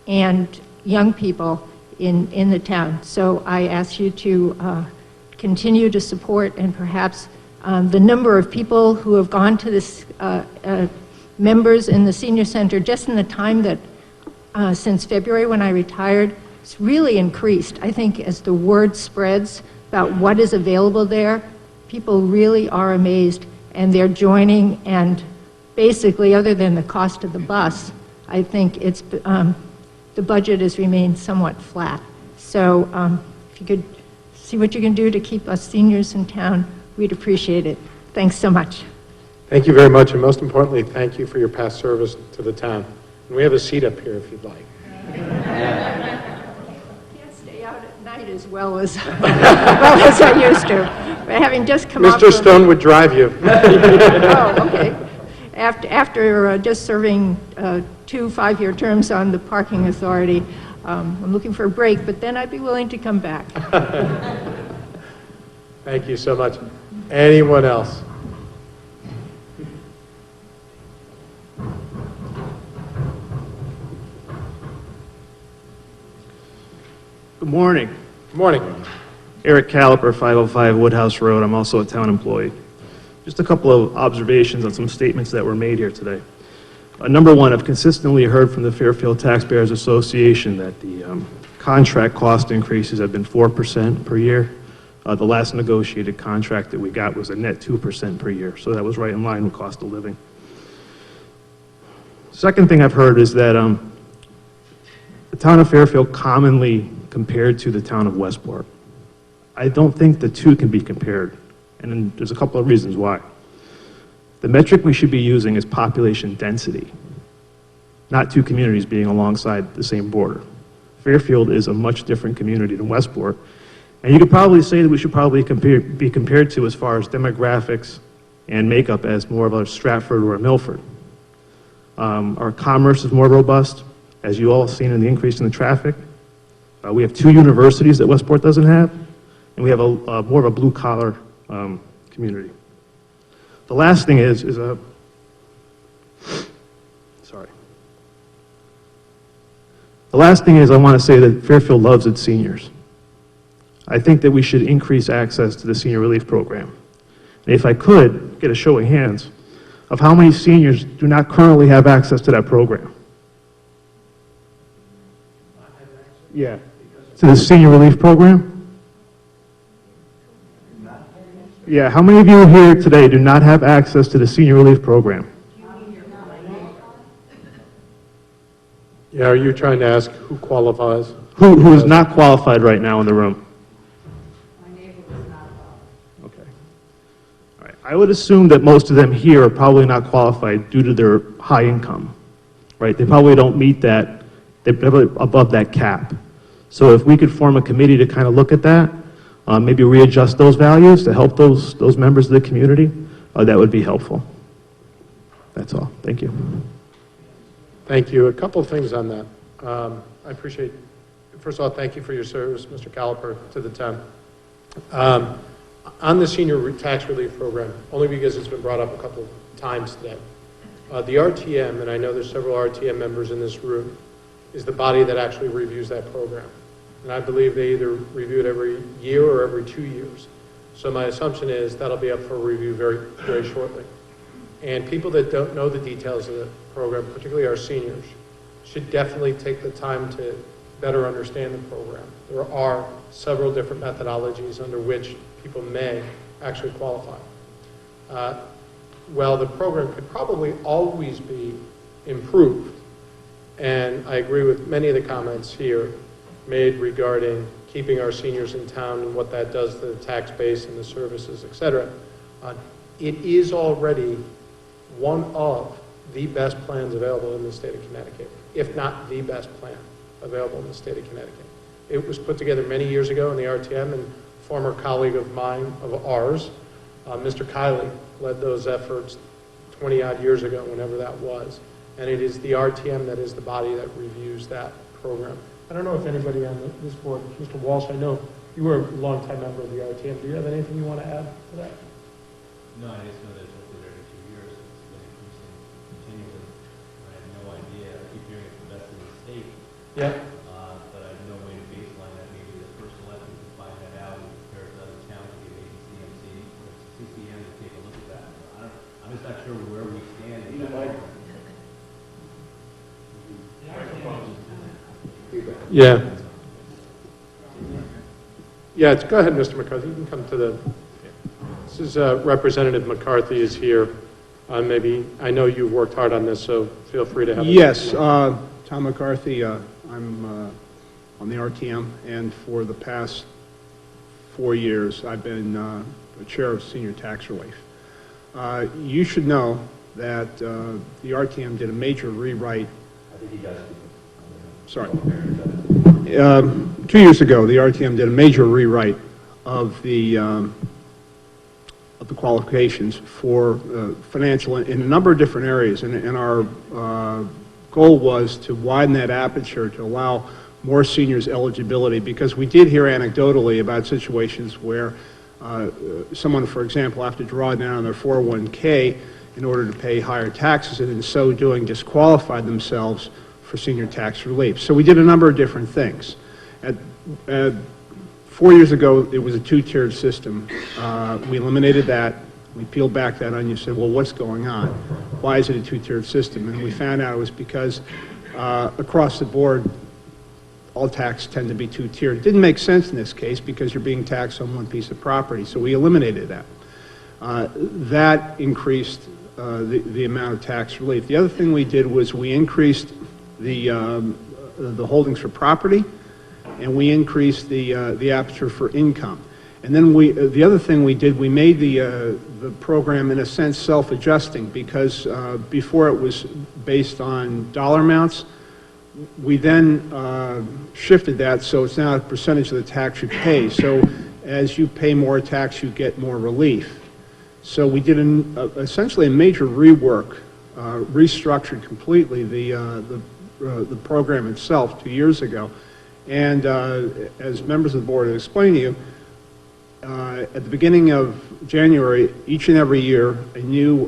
and young people in the town. So I ask you to continue to support, and perhaps the number of people who have gone to this, members in the senior center, just in the time that since February when I retired, it's really increased. I think as the word spreads about what is available there, people really are amazed, and they're joining, and basically, other than the cost of the bus, I think it's the budget has remained somewhat flat. So if you could see what you can do to keep us seniors in town, we'd appreciate it. Thanks so much. Thank you very much, and most importantly, thank you for your past service to the town. And we have a seat up here if you'd like. Can't stay out at night as well as I used to. But having just come off Mr. of- Stone would drive you. Oh, okay. After just serving 2 5-year terms on the parking authority, I'm looking for a break, but then I'd be willing to come back. Thank you so much. Anyone else? Good morning. Good morning. Eric Caliper, 505 Woodhouse Road. I'm also a town employee. Just a couple of observations on some statements that were made here today. Number one, I've consistently heard from the Fairfield Taxpayers Association that the contract cost increases have been 4% per year. The last negotiated contract that we got was a net 2% per year, so that was right in line with cost of living. Second thing I've heard is that the town of Fairfield commonly compared to the town of Westport. I don't think the two can be compared, and there's a couple of reasons why. The metric we should be using is population density, not two communities being alongside the same border. Fairfield is a much different community than Westport, and you could probably say that we should probably be compared to, as far as demographics and makeup, as more of a Stratford or a Milford. Our commerce is more robust, as you all have seen in the increase in the traffic. We have 2 universities that Westport doesn't have, and we have a more of a blue-collar community. The last thing is sorry. The last thing is I want to say that Fairfield loves its seniors. I think that we should increase access to the Senior Relief Program. And if I could get a show of hands of how many seniors do not currently have access to that program. Yeah. To the Senior Relief Program? Yeah, how many of you here today do not have access to the Senior Relief Program? Yeah, are you trying to ask who qualifies? Who is not qualified right now in the room? My neighbor was not qualified. Okay. All right. I would assume that most of them here are probably not qualified due to their high income, right? They probably don't meet that, they're probably above that cap. So if we could form a committee to kind of look at that, maybe readjust those values to help those members of the community, that would be helpful. That's all. Thank you. Thank you. A couple of things on that. I appreciate, first of all, thank you for your service, Mr. Caliper, to the town. On the senior tax relief program, only because it's been brought up a couple of times today, the RTM, and I know there's several RTM members in this room, is the body that actually reviews that program. And I believe they either review it every year or every 2 years. So my assumption is that'll be up for review very, very shortly. And people that don't know the details of the program, particularly our seniors, should definitely take the time to better understand the program. There are several different methodologies under which people may actually qualify. Well, the program could probably always be improved, and I agree with many of the comments here made regarding keeping our seniors in town and what that does to the tax base and the services, et cetera. It is already one of the best plans available in the state of Connecticut, if not the best plan available in the state of Connecticut. It was put together many years ago in the RTM, and a former colleague of mine, of ours, Mr. Kiley, led those efforts 20-odd years ago, whenever that was. And it is the RTM that is the body that reviews that program. I don't know if anybody on this board, Mr. Walsh, I know you were a longtime member of the RTM. Do you have anything you want to add to that? No, I just know that it's been every 2 years, so it's been increasing continually. I have no idea. I keep hearing it's the best in the state. Yeah. But I have no way to baseline that. Maybe the first election can find that out and compare it to other towns and give ABCMC or CCM to take a look at that. I'm just not sure where we stand in that program. Yeah. Yeah, go ahead, Mr. McCarthy. You can come to the... This is Representative McCarthy is here. Maybe, I know you've worked hard on this, so feel free to have... Yes, Tom McCarthy. I'm on the RTM, and for the past 4 years, I've been the chair of Senior Tax Relief. You should know that the RTM did a major rewrite. I think he does. Sorry. 2 years ago, the RTM did a major rewrite of the qualifications for financial in a number of different areas, and our goal was to widen that aperture to allow more seniors eligibility, because we did hear anecdotally about situations where someone, for example, have to draw down their 401k in order to pay higher taxes, and in so doing disqualified themselves for senior tax relief. So we did a number of different things. 4 years ago, it was a two-tiered system. We eliminated that. We peeled back that onion and said, well, what's going on? Why is it a two-tiered system? And we found out it was because across the board, all taxes tend to be two-tiered. It didn't make sense in this case because you're being taxed on one piece of property, so we eliminated that. That increased the amount of tax relief. The other thing we did was we increased the holdings for property, and we increased the aperture for income. And then the other thing we did, we made the program in a sense self-adjusting, because before it was based on dollar amounts. We then shifted that so it's now a percentage of the tax you pay. So as you pay more tax, you get more relief. So we did essentially a major rework, restructured completely the program itself 2 years ago. And as members of the board have explained to you, at the beginning of January, each and every year, a new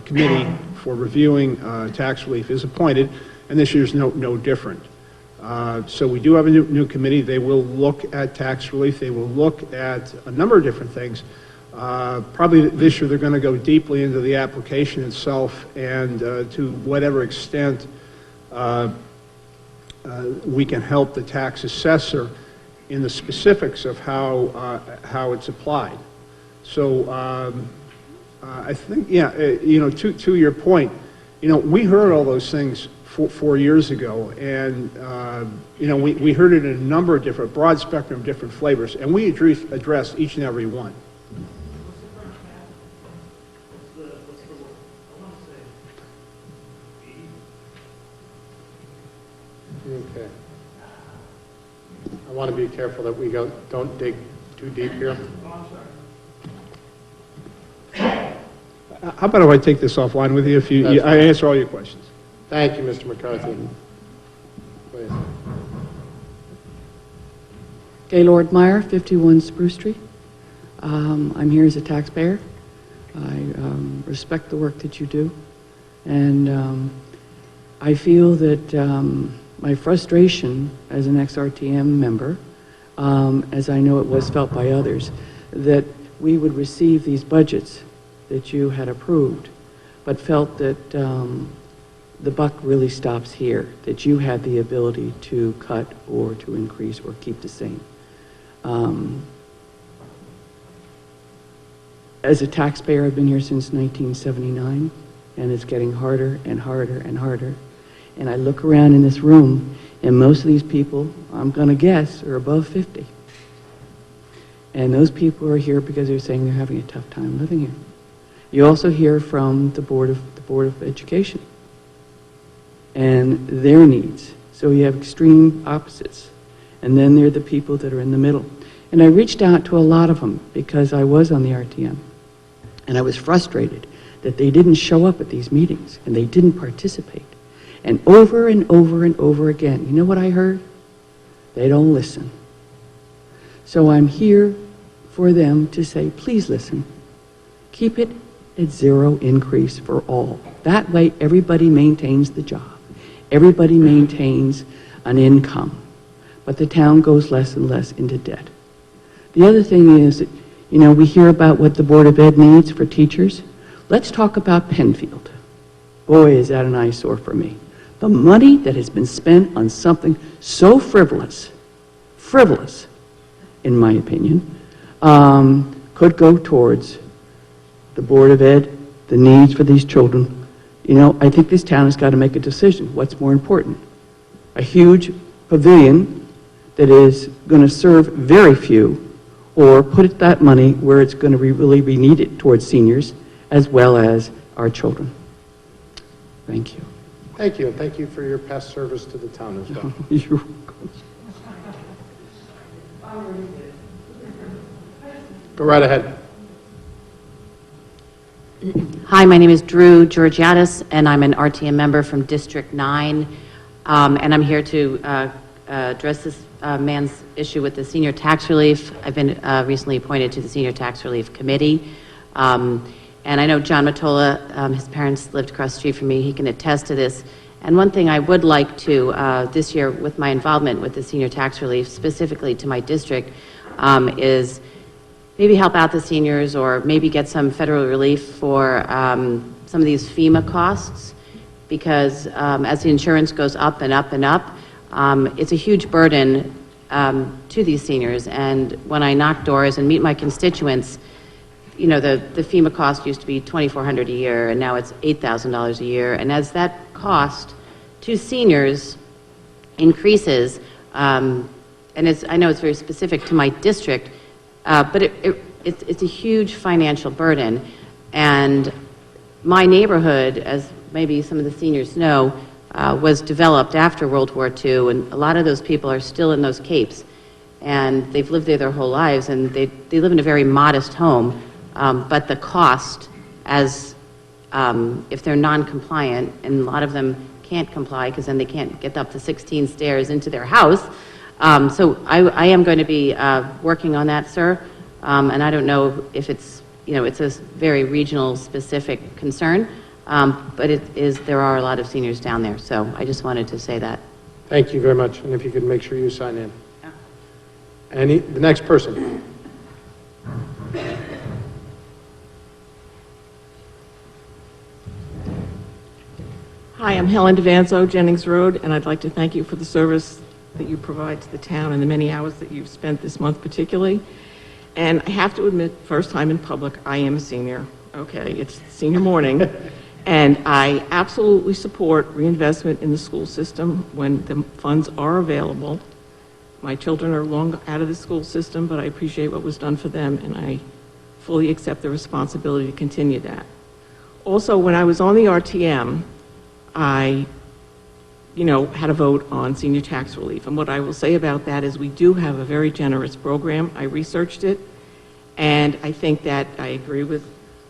committee for reviewing tax relief is appointed, and this year's no different. So we do have a new committee. They will look at tax relief. They will look at a number of different things. Probably this year they're going to go deeply into the application itself, and to whatever extent we can help the tax assessor in the specifics of how it's applied. So I think, yeah, to your point, we heard all those things 4 years ago, and we heard it in a number of different, broad spectrum of different flavors, and we addressed each and every one. Okay. I want to be careful that we don't dig too deep here. How about if I take this offline with you if I answer all your questions? Thank you, Mr. McCarthy. Please. Gaylord Meyer, 51 Spruce Street. I'm here as a taxpayer. I respect the work that you do, and I feel that my frustration as an ex-RTM member, as I know it was felt by others, that we would receive these budgets that you had approved, but felt that the buck really stops here, that you had the ability to cut or to increase or keep the same. As a taxpayer, I've been here since 1979, and it's getting harder and harder and harder. And I look around in this room, and most of these people, I'm going to guess, are above 50. And those people are here because they're saying they're having a tough time living here. You also hear from the Board of Education and their needs. So you have extreme opposites. And then there are the people that are in the middle. And I reached out to a lot of them because I was on the RTM. And I was frustrated that they didn't show up at these meetings and they didn't participate. And over and over and over again, you know what I heard? They don't listen. So I'm here for them to say, please listen. Keep it at 0 increase for all. That way everybody maintains the job. Everybody maintains an income. But the town goes less and less into debt. The other thing is that, you know, we hear about what the Board of Ed needs for teachers. Let's talk about Penfield. Boy, is that an eyesore for me. The money that has been spent on something so frivolous, in my opinion, could go towards the Board of Ed, the needs for these children. You know, I think this town has got to make a decision. What's more important? A huge pavilion that is going to serve very few, or put that money where it's going to really be needed towards seniors as well as our children. Thank you. Thank you, and thank you for your past service to the town as well. You're welcome. Go right ahead. Hi, my name is Drew Georgiadis, and I'm an RTM member from District 9, and I'm here to address this man's issue with the senior tax relief. I've been recently appointed to the Senior Tax Relief Committee, and I know John Matola, his parents lived across the street from me. He can attest to this. And one thing I would like to, this year, with my involvement with the senior tax relief, specifically to my district, is maybe help out the seniors or maybe get some federal relief for some of these FEMA costs, because as the insurance goes up and up and up, it's a huge burden to these seniors. And when I knock doors and meet my constituents, you know, the FEMA cost used to be $2,400 a year, and now it's $8,000 a year. And as that cost to seniors increases, and I know it's very specific to my district, but it's a huge financial burden. And my neighborhood, as maybe some of the seniors know, was developed after World War II, and a lot of those people are still in those capes. And they've lived there their whole lives, and they live in a very modest home. But the cost, as if they're non-compliant, and a lot of them can't comply because then they can't get up the 16 stairs into their house. So I am going to be working on that, sir. And I don't know if it's, you know, it's a very regional specific concern, but there are a lot of seniors down there. So I just wanted to say that. Thank you very much. And if you could make sure you sign in. The next person. Hi, I'm Helen Devanzo, Jennings Road, and I'd like to thank you for the service that you provide to the town and the many hours that you've spent this month particularly. And I have to admit, first time in public, I am a senior. Okay, it's senior morning. And I absolutely support reinvestment in the school system when the funds are available. My children are long out of the school system, but I appreciate what was done for them, and I fully accept the responsibility to continue that. Also, when I was on the RTM, I, had a vote on senior tax relief. And what I will say about that is we do have a very generous program. I researched it, and I think that I agree with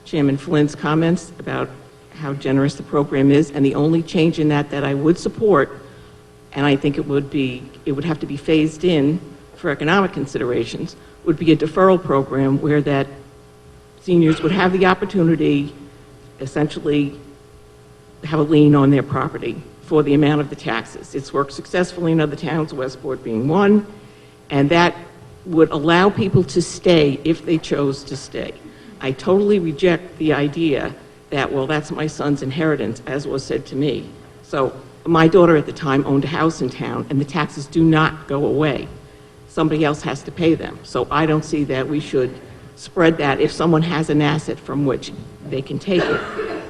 Chairman Flynn's comments about how generous the program is, and the only change in that I would support, and I think it would have to be phased in for economic considerations, would be a deferral program where that seniors would have the opportunity, essentially, have a lien on their property for the amount of the taxes. It's worked successfully in other towns, Westport being one, and that would allow people to stay if they chose to stay. I totally reject the idea that, well, that's my son's inheritance, as was said to me. So my daughter at the time owned a house in town, and the taxes do not go away. Somebody else has to pay them. So I don't see that we should spread that if someone has an asset from which they can take it.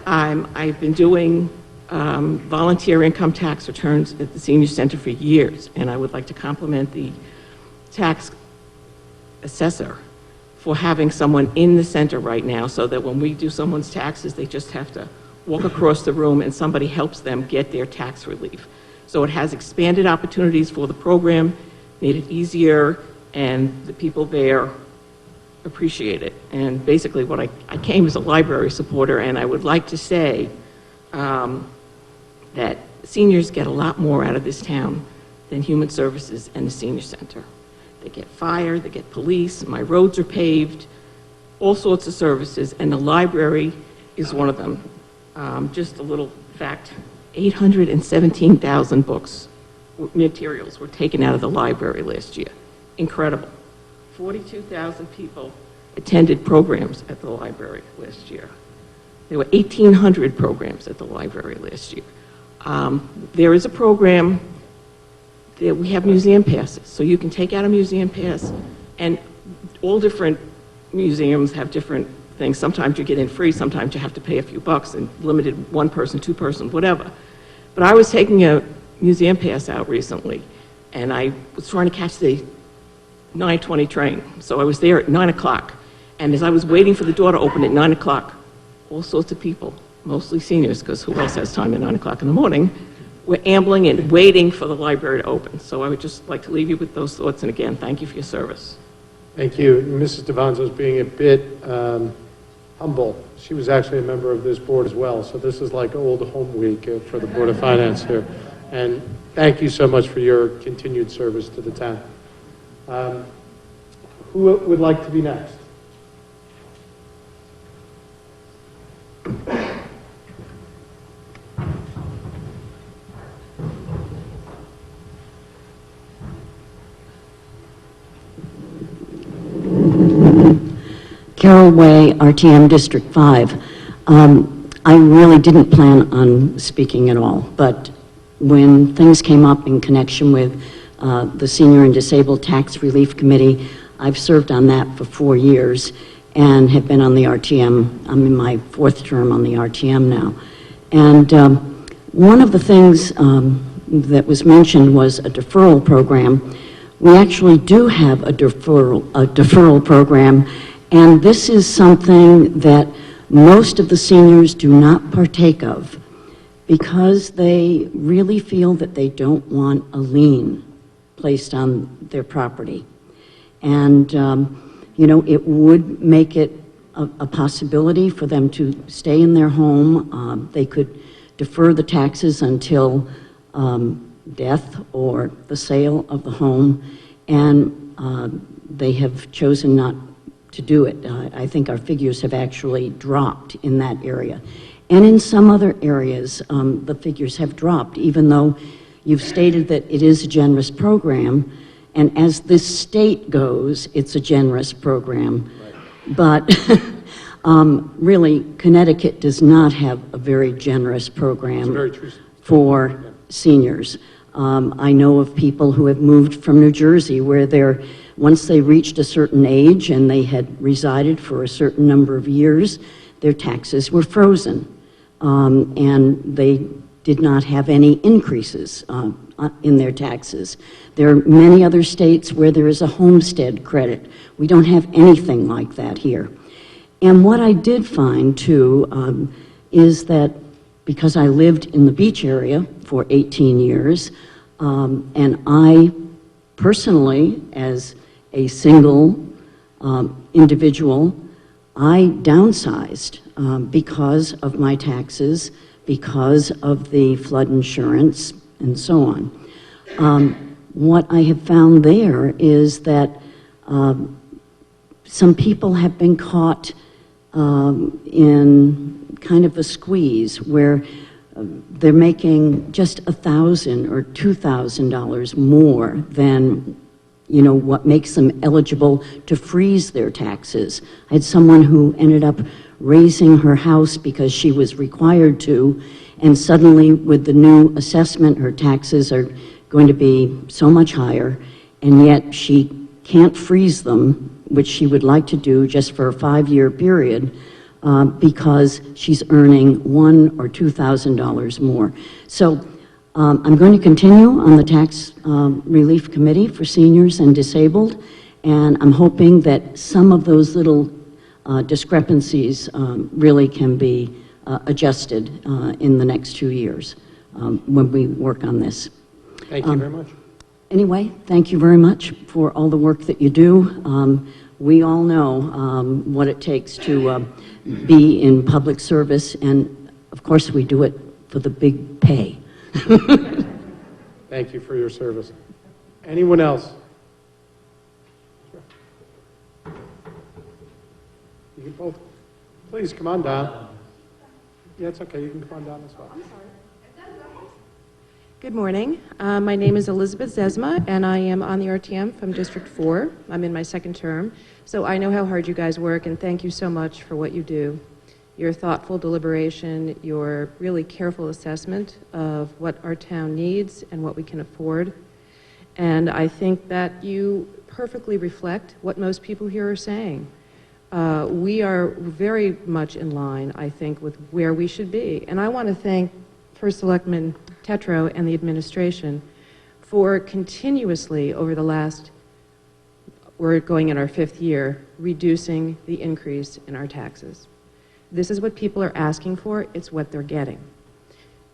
I've been doing volunteer income tax returns at the Senior Center for years, and I would like to compliment the tax assessor for having someone in the center right now so that when we do someone's taxes, they just have to walk across the room and somebody helps them get their tax relief. So it has expanded opportunities for the program, made it easier, and the people there appreciate it. And basically what I came as a library supporter, and I would like to say that seniors get a lot more out of this town than Human Services and the Senior Center. They get fire, they get police, my roads are paved, all sorts of services, and the library is one of them. Just a little fact, 817,000 books, materials were taken out of the library last year. Incredible. 42,000 people attended programs at the library last year. There were 1,800 programs at the library last year. There is a program that we have museum passes, so you can take out a museum pass, and all different museums have different things. Sometimes you get in free, sometimes you have to pay a few bucks, and limited one person, two person, whatever. But I was taking a museum pass out recently, and I was trying to catch the 9:20 train. So I was there at 9 o'clock, and as I was waiting for the door to open at 9 o'clock, all sorts of people, mostly seniors, because who else has time at 9 o'clock in the morning, were ambling and waiting for the library to open. So I would just like to leave you with those thoughts, and again, thank you for your service. Thank you. Mrs. Devanzo's being a bit humble. She was actually a member of this board as well, so this is like old home week for the Board of Finance here. And thank you so much for your continued service to the town. Who would like to be next? Carol Way, RTM District 5. I really didn't plan on speaking at all, but when things came up in connection with the Senior and Disabled Tax Relief Committee, I've served on that for 4 years and have been on the RTM. I'm in my 4th term on the RTM now. And one of the things that was mentioned was a deferral program. We actually do have a deferral program, and this is something that most of the seniors do not partake of because they really feel that they don't want a lien placed on their property. And, you know, it would make it a possibility for them to stay in their home. They could defer the taxes until death or the sale of the home, and they have chosen not to do it. I think our figures have actually dropped in that area. And in some other areas, the figures have dropped, even though you've stated that it is a generous program, and as this state goes, it's a generous program. Right. But really, Connecticut does not have a very generous program for seniors. I know of people who have moved from New Jersey where once they reached a certain age and they had resided for a certain number of years, their taxes were frozen. And they did not have any increases in their taxes. There are many other states where there is a homestead credit. We don't have anything like that here. And what I did find, too, is that because I lived in the beach area for 18 years, and I personally, as a single individual, I downsized because of my taxes, because of the flood insurance, and so on. What I have found there is that some people have been caught in kind of a squeeze where they're making just $1,000 or $2,000 more than, you know, what makes them eligible to freeze their taxes. I had someone who ended up raising her house because she was required to, and suddenly with the new assessment, her taxes are going to be so much higher, and yet she can't freeze them, which she would like to do just for a 5-year period, because she's earning $1,000 or $2,000 more. So I'm going to continue on the Tax Relief Committee for Seniors and Disabled, and I'm hoping that some of those little discrepancies really can be adjusted in the next 2 years when we work on this. Thank you very much. Anyway, thank you very much for all the work that you do. We all know what it takes to be in public service, and of course we do it for the big pay. Thank you for your service. Anyone else? You can both, please come on down. Yeah, it's okay, you can come on down as well. Good morning. My name is Elizabeth Zesma, and I am on the RTM from District 4. I'm in my second term, so I know how hard you guys work, and thank you so much for what you do. Your thoughtful deliberation, your really careful assessment of what our town needs and what we can afford. And I think that you perfectly reflect what most people here are saying. We are very much in line, I think, with where we should be. And I want to thank First Selectman Tetro and the administration for continuously, over the last, we're going in our 5th year, reducing the increase in our taxes. This is what people are asking for. It's what they're getting.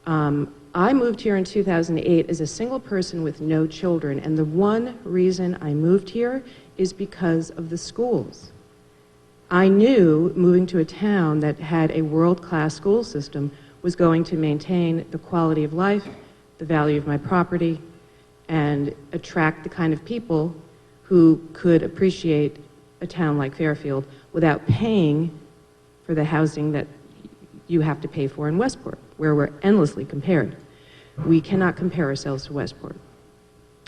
I moved here in 2008 as a single person with no children, and the one reason I moved here is because of the schools. I knew moving to a town that had a world-class school system was going to maintain the quality of life, the value of my property, and attract the kind of people who could appreciate a town like Fairfield without paying for the housing that you have to pay for in Westport, where we're endlessly compared. We cannot compare ourselves to Westport.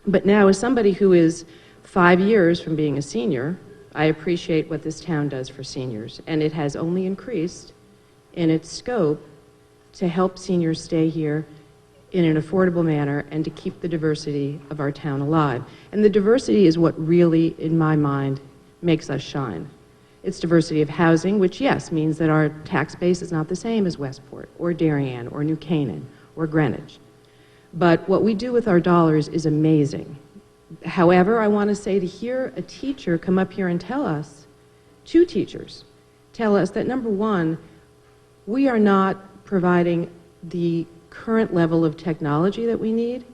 But now, as somebody who is 5 years from being a senior, I appreciate what this town does for seniors, and it has only increased in its scope to help seniors stay here in an affordable manner and to keep the diversity of our town alive. And the diversity is what really, in my mind, makes us shine. It's diversity of housing, which, yes, means that our tax base is not the same as Westport or Darien or New Canaan or Greenwich. But what we do with our dollars is amazing. However, I want to say, to hear a teacher come up here and tell us, 2 teachers, tell us that, number one, we are not providing the current level of technology that we need.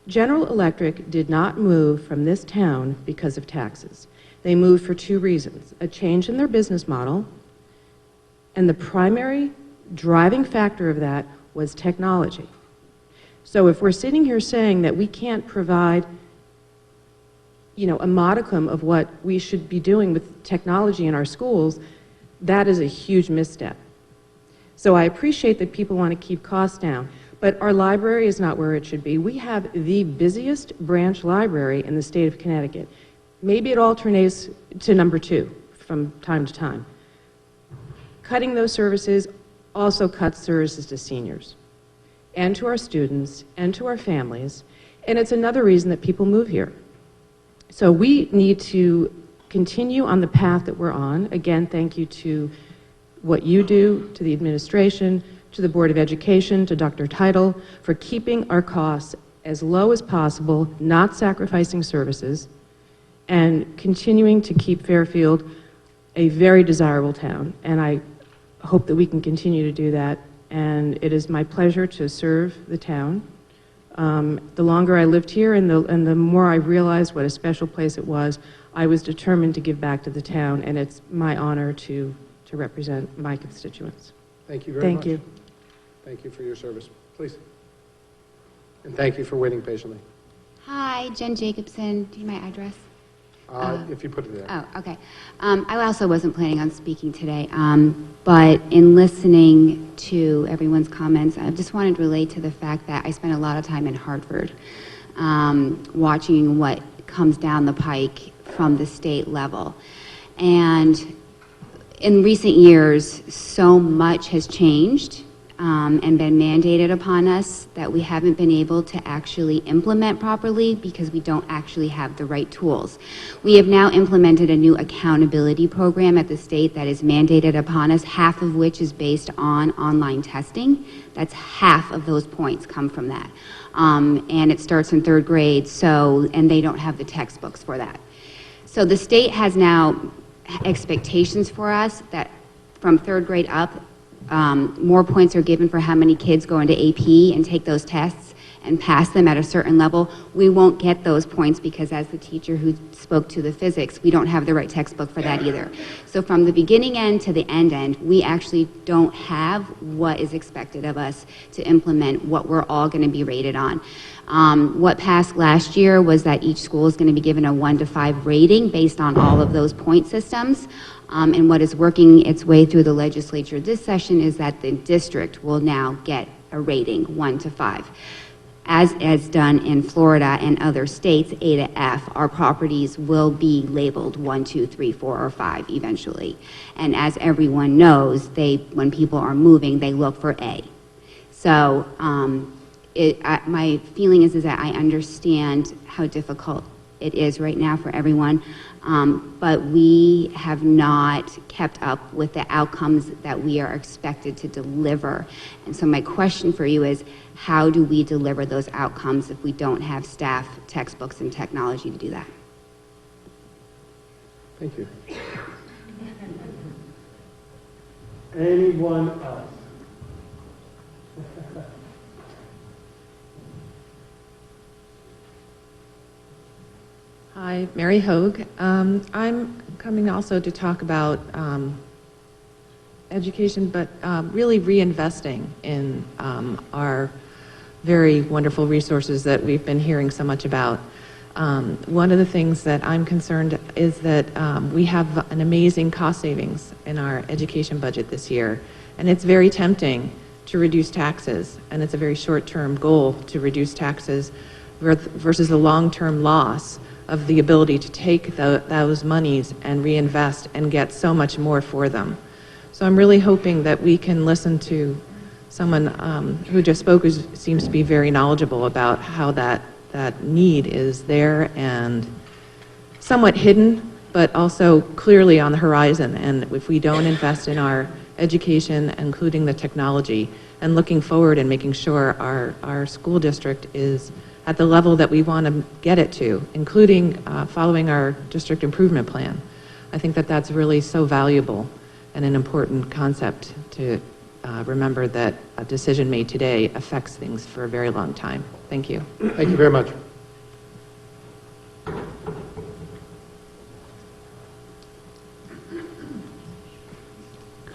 General Electric did not move from this town because of taxes. They moved for 2 reasons: a change in their business model, and the primary driving factor of that was technology. So if we're sitting here saying that we can't provide, a modicum of what we should be doing with technology in our schools, that is a huge misstep. So I appreciate that people want to keep costs down, but our library is not where it should be. We have the busiest branch library in the state of Connecticut. Maybe it alternates to number 2 from time to time. Cutting those services also cuts services to seniors and to our students and to our families, and it's another reason that people move here. So we need to continue on the path that we're on. Again, thank you to what you do, to the administration, to the Board of Education, to Dr. Title, for keeping our costs as low as possible, not sacrificing services, and continuing to keep Fairfield a very desirable town. And I hope that we can continue to do that. And it is my pleasure to serve the town. The longer I lived here and the more I realized what a special place it was, I was determined to give back to the town, and it's my honor to represent my constituents. Thank you very much. Thank you. Thank you for your service. Please. And thank you for waiting patiently. Hi, Jen Jacobson. Do you have my address? If you put it there. Oh, okay. I also wasn't planning on speaking today, but in listening to everyone's comments, I just wanted to relate to the fact that I spent a lot of time in Hartford watching what comes down the pike from the state level. And in recent years, so much has changed and been mandated upon us that we haven't been able to actually implement properly because we don't actually have the right tools. We have now implemented a new accountability program at the state that is mandated upon us, half of which is based on online testing. That's half of those points come from that. And it starts in 3rd grade, and they don't have the textbooks for that. So the state has now expectations for us that from 3rd grade up, more points are given for how many kids go into AP and take those tests, and pass them at a certain level, we won't get those points because as the teacher who spoke to the physics, we don't have the right textbook for that either. So from the beginning end to the end, we actually don't have what is expected of us to implement what we're all going to be rated on. What passed last year was that each school is going to be given a 1 to 5 rating based on all of those point systems. And what is working its way through the legislature this session is that the district will now get a rating 1 to 5. As done in Florida and other states, A to F, our properties will be labeled 1, 2, 3, 4, or 5 eventually. And as everyone knows, when people are moving, they look for A. So my feeling is that I understand how difficult it is right now for everyone, but we have not kept up with the outcomes that we are expected to deliver. And so my question for you is, how do we deliver those outcomes if we don't have staff, textbooks, and technology to do that? Thank you. Anyone else? Hi, Mary Hogue. I'm coming also to talk about education, but really reinvesting in our very wonderful resources that we've been hearing so much about. One of the things that I'm concerned is that we have an amazing cost savings in our education budget this year, and it's very tempting to reduce taxes, and it's a very short-term goal to reduce taxes versus a long-term loss of the ability to take those monies and reinvest and get so much more for them. So I'm really hoping that we can listen to someone who just spoke, who seems to be very knowledgeable about how that need is there and somewhat hidden, but also clearly on the horizon. And if we don't invest in our education, including the technology, and looking forward and making sure our school district is at the level that we want to get it to, including following our district improvement plan. I think that that's really so valuable and an important concept to remember that a decision made today affects things for a very long time. Thank you. Thank you very much.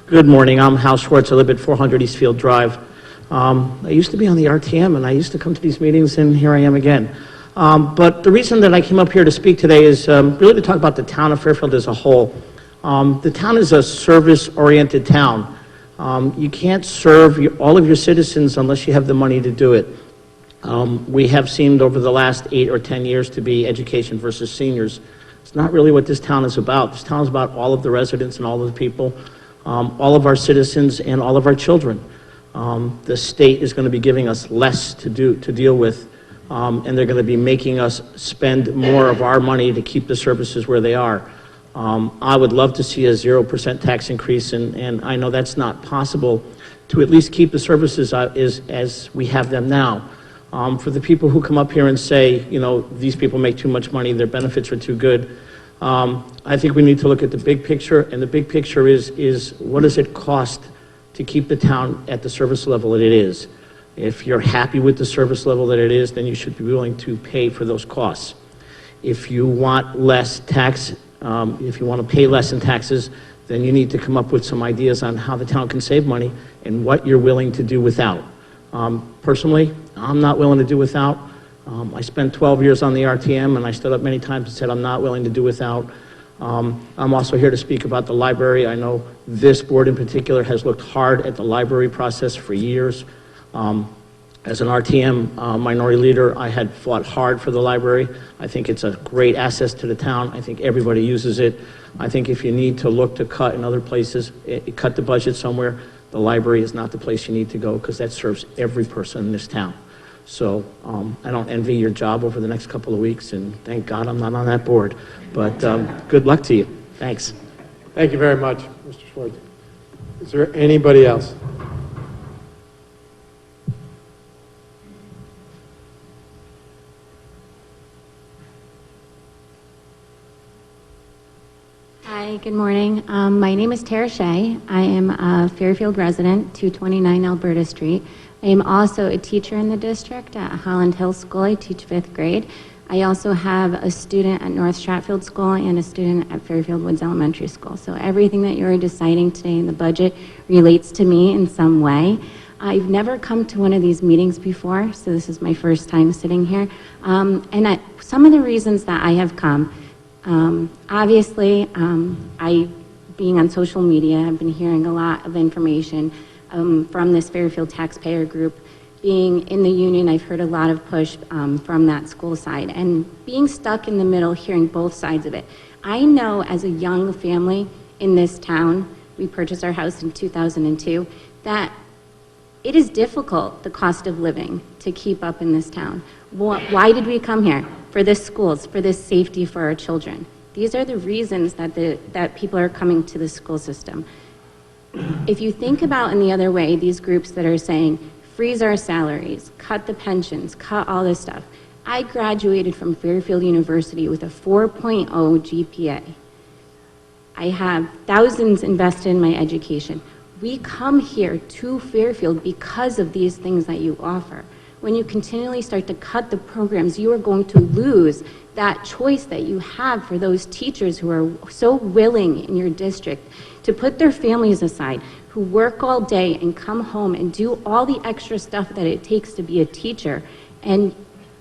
Good morning. I'm Hal Schwartz. I live at 400 Eastfield Drive. I used to be on the RTM, and I used to come to these meetings, and here I am again. But the reason that I came up here to speak today is really to talk about the town of Fairfield as a whole. The town is a service-oriented town. You can't serve all of your citizens unless you have the money to do it. We have seemed over the last 8 or 10 years to be education versus seniors. It's not really what this town is about. This town is about all of the residents and all of the people, all of our citizens and all of our children. The state is going to be giving us less to deal with, and they're going to be making us spend more of our money to keep the services where they are. I would love to see a 0% tax increase, and I know that's not possible, to at least keep the services as we have them now. For the people who come up here and say, you know, these people make too much money, their benefits are too good, I think we need to look at the big picture, and the big picture is what does it cost to keep the town at the service level that it is. If you're happy with the service level that it is, then you should be willing to pay for those costs. If you want less tax, if you want to pay less in taxes, then you need to come up with some ideas on how the town can save money and what you're willing to do without. Personally, I'm not willing to do without. I spent 12 years on the RTM, and I stood up many times and said I'm not willing to do without. I'm also here to speak about the library. I know this board in particular has looked hard at the library process for years. As an RTM minority leader, I had fought hard for the library. I think it's a great asset to the town. I think everybody uses it. I think if you need to look to cut in other places, cut the budget somewhere, the library is not the place you need to go because that serves every person in this town. So I don't envy your job over the next couple of weeks, and thank God I'm not on that board. But good luck to you. Thanks. Thank you very much, Mr. Schwartz. Is there anybody else? Hi, good morning. My name is Tara Shea. I am a Fairfield resident, 229 Alberta Street. I am also a teacher in the district at Holland Hill School. I teach 5th grade. I also have a student at North Stratfield School and a student at Fairfield Woods Elementary School. So everything that you're deciding today in the budget relates to me in some way. I've never come to one of these meetings before, so this is my first time sitting here. Some of the reasons that I have come, obviously, being on social media, I've been hearing a lot of information from this Fairfield taxpayer group. Being in the union, I've heard a lot of push from that school side. And being stuck in the middle, hearing both sides of it. I know as a young family in this town, we purchased our house in 2002, that it is difficult, the cost of living, to keep up in this town. Why did we come here? For this schools, for this safety for our children. These are the reasons that people are coming to the school system. If you think about in the other way, these groups that are saying, freeze our salaries, cut the pensions, cut all this stuff. I graduated from Fairfield University with a 4.0 GPA. I have thousands invested in my education. We come here to Fairfield because of these things that you offer. When you continually start to cut the programs, you are going to lose that choice that you have for those teachers who are so willing in your district to put their families aside, who work all day and come home and do all the extra stuff that it takes to be a teacher. And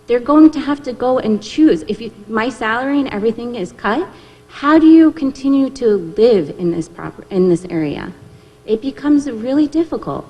they're going to have to go and choose. If my salary and everything is cut, how do you continue to live in this area? It becomes really difficult.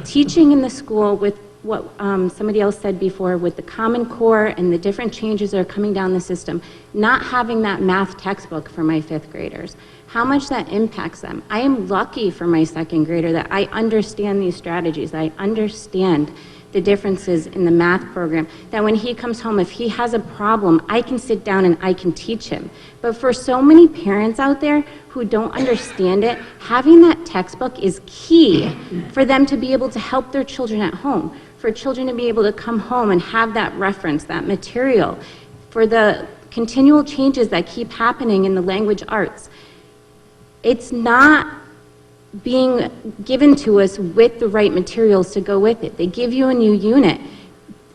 Teaching in the school with what somebody else said before, with the Common Core and the different changes that are coming down the system, not having that math textbook for my 5th graders, how much that impacts them. I am lucky for my 2nd grader that I understand these strategies. I understand the differences in the math program, that when he comes home, if he has a problem, I can sit down and I can teach him. But for so many parents out there who don't understand it, having that textbook is key for them to be able to help their children at home, for children to be able to come home and have that reference, that material, for the continual changes that keep happening in the language arts. It's not being given to us with the right materials to go with it. They give you a new unit.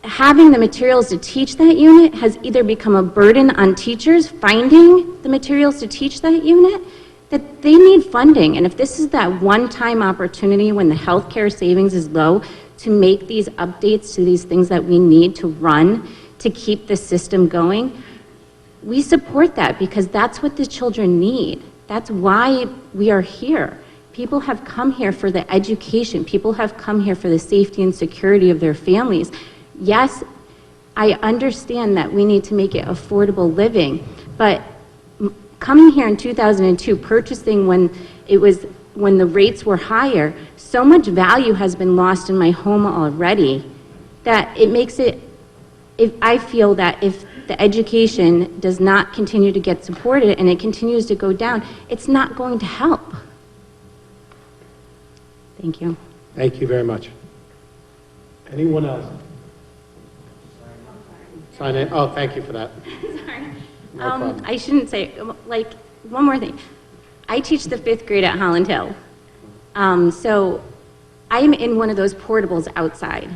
Having the materials to teach that unit has either become a burden on teachers finding the materials to teach that unit, that they need funding. And if this is that one-time opportunity when the healthcare savings is low to make these updates to these things that we need to run to keep the system going, we support that because that's what the children need. That's why we are here. People have come here for the education. People have come here for the safety and security of their families. Yes, I understand that we need to make it affordable living, but coming here in 2002, purchasing when the rates were higher, so much value has been lost in my home already that it makes it, I feel that if the education does not continue to get supported and it continues to go down, it's not going to help. Thank you. Thank you very much. Anyone else? Sign in. Oh, thank you for that. Sorry. No problem. I shouldn't say, like, one more thing. I teach the 5th grade at Holland Hill. So I'm in one of those portables outside.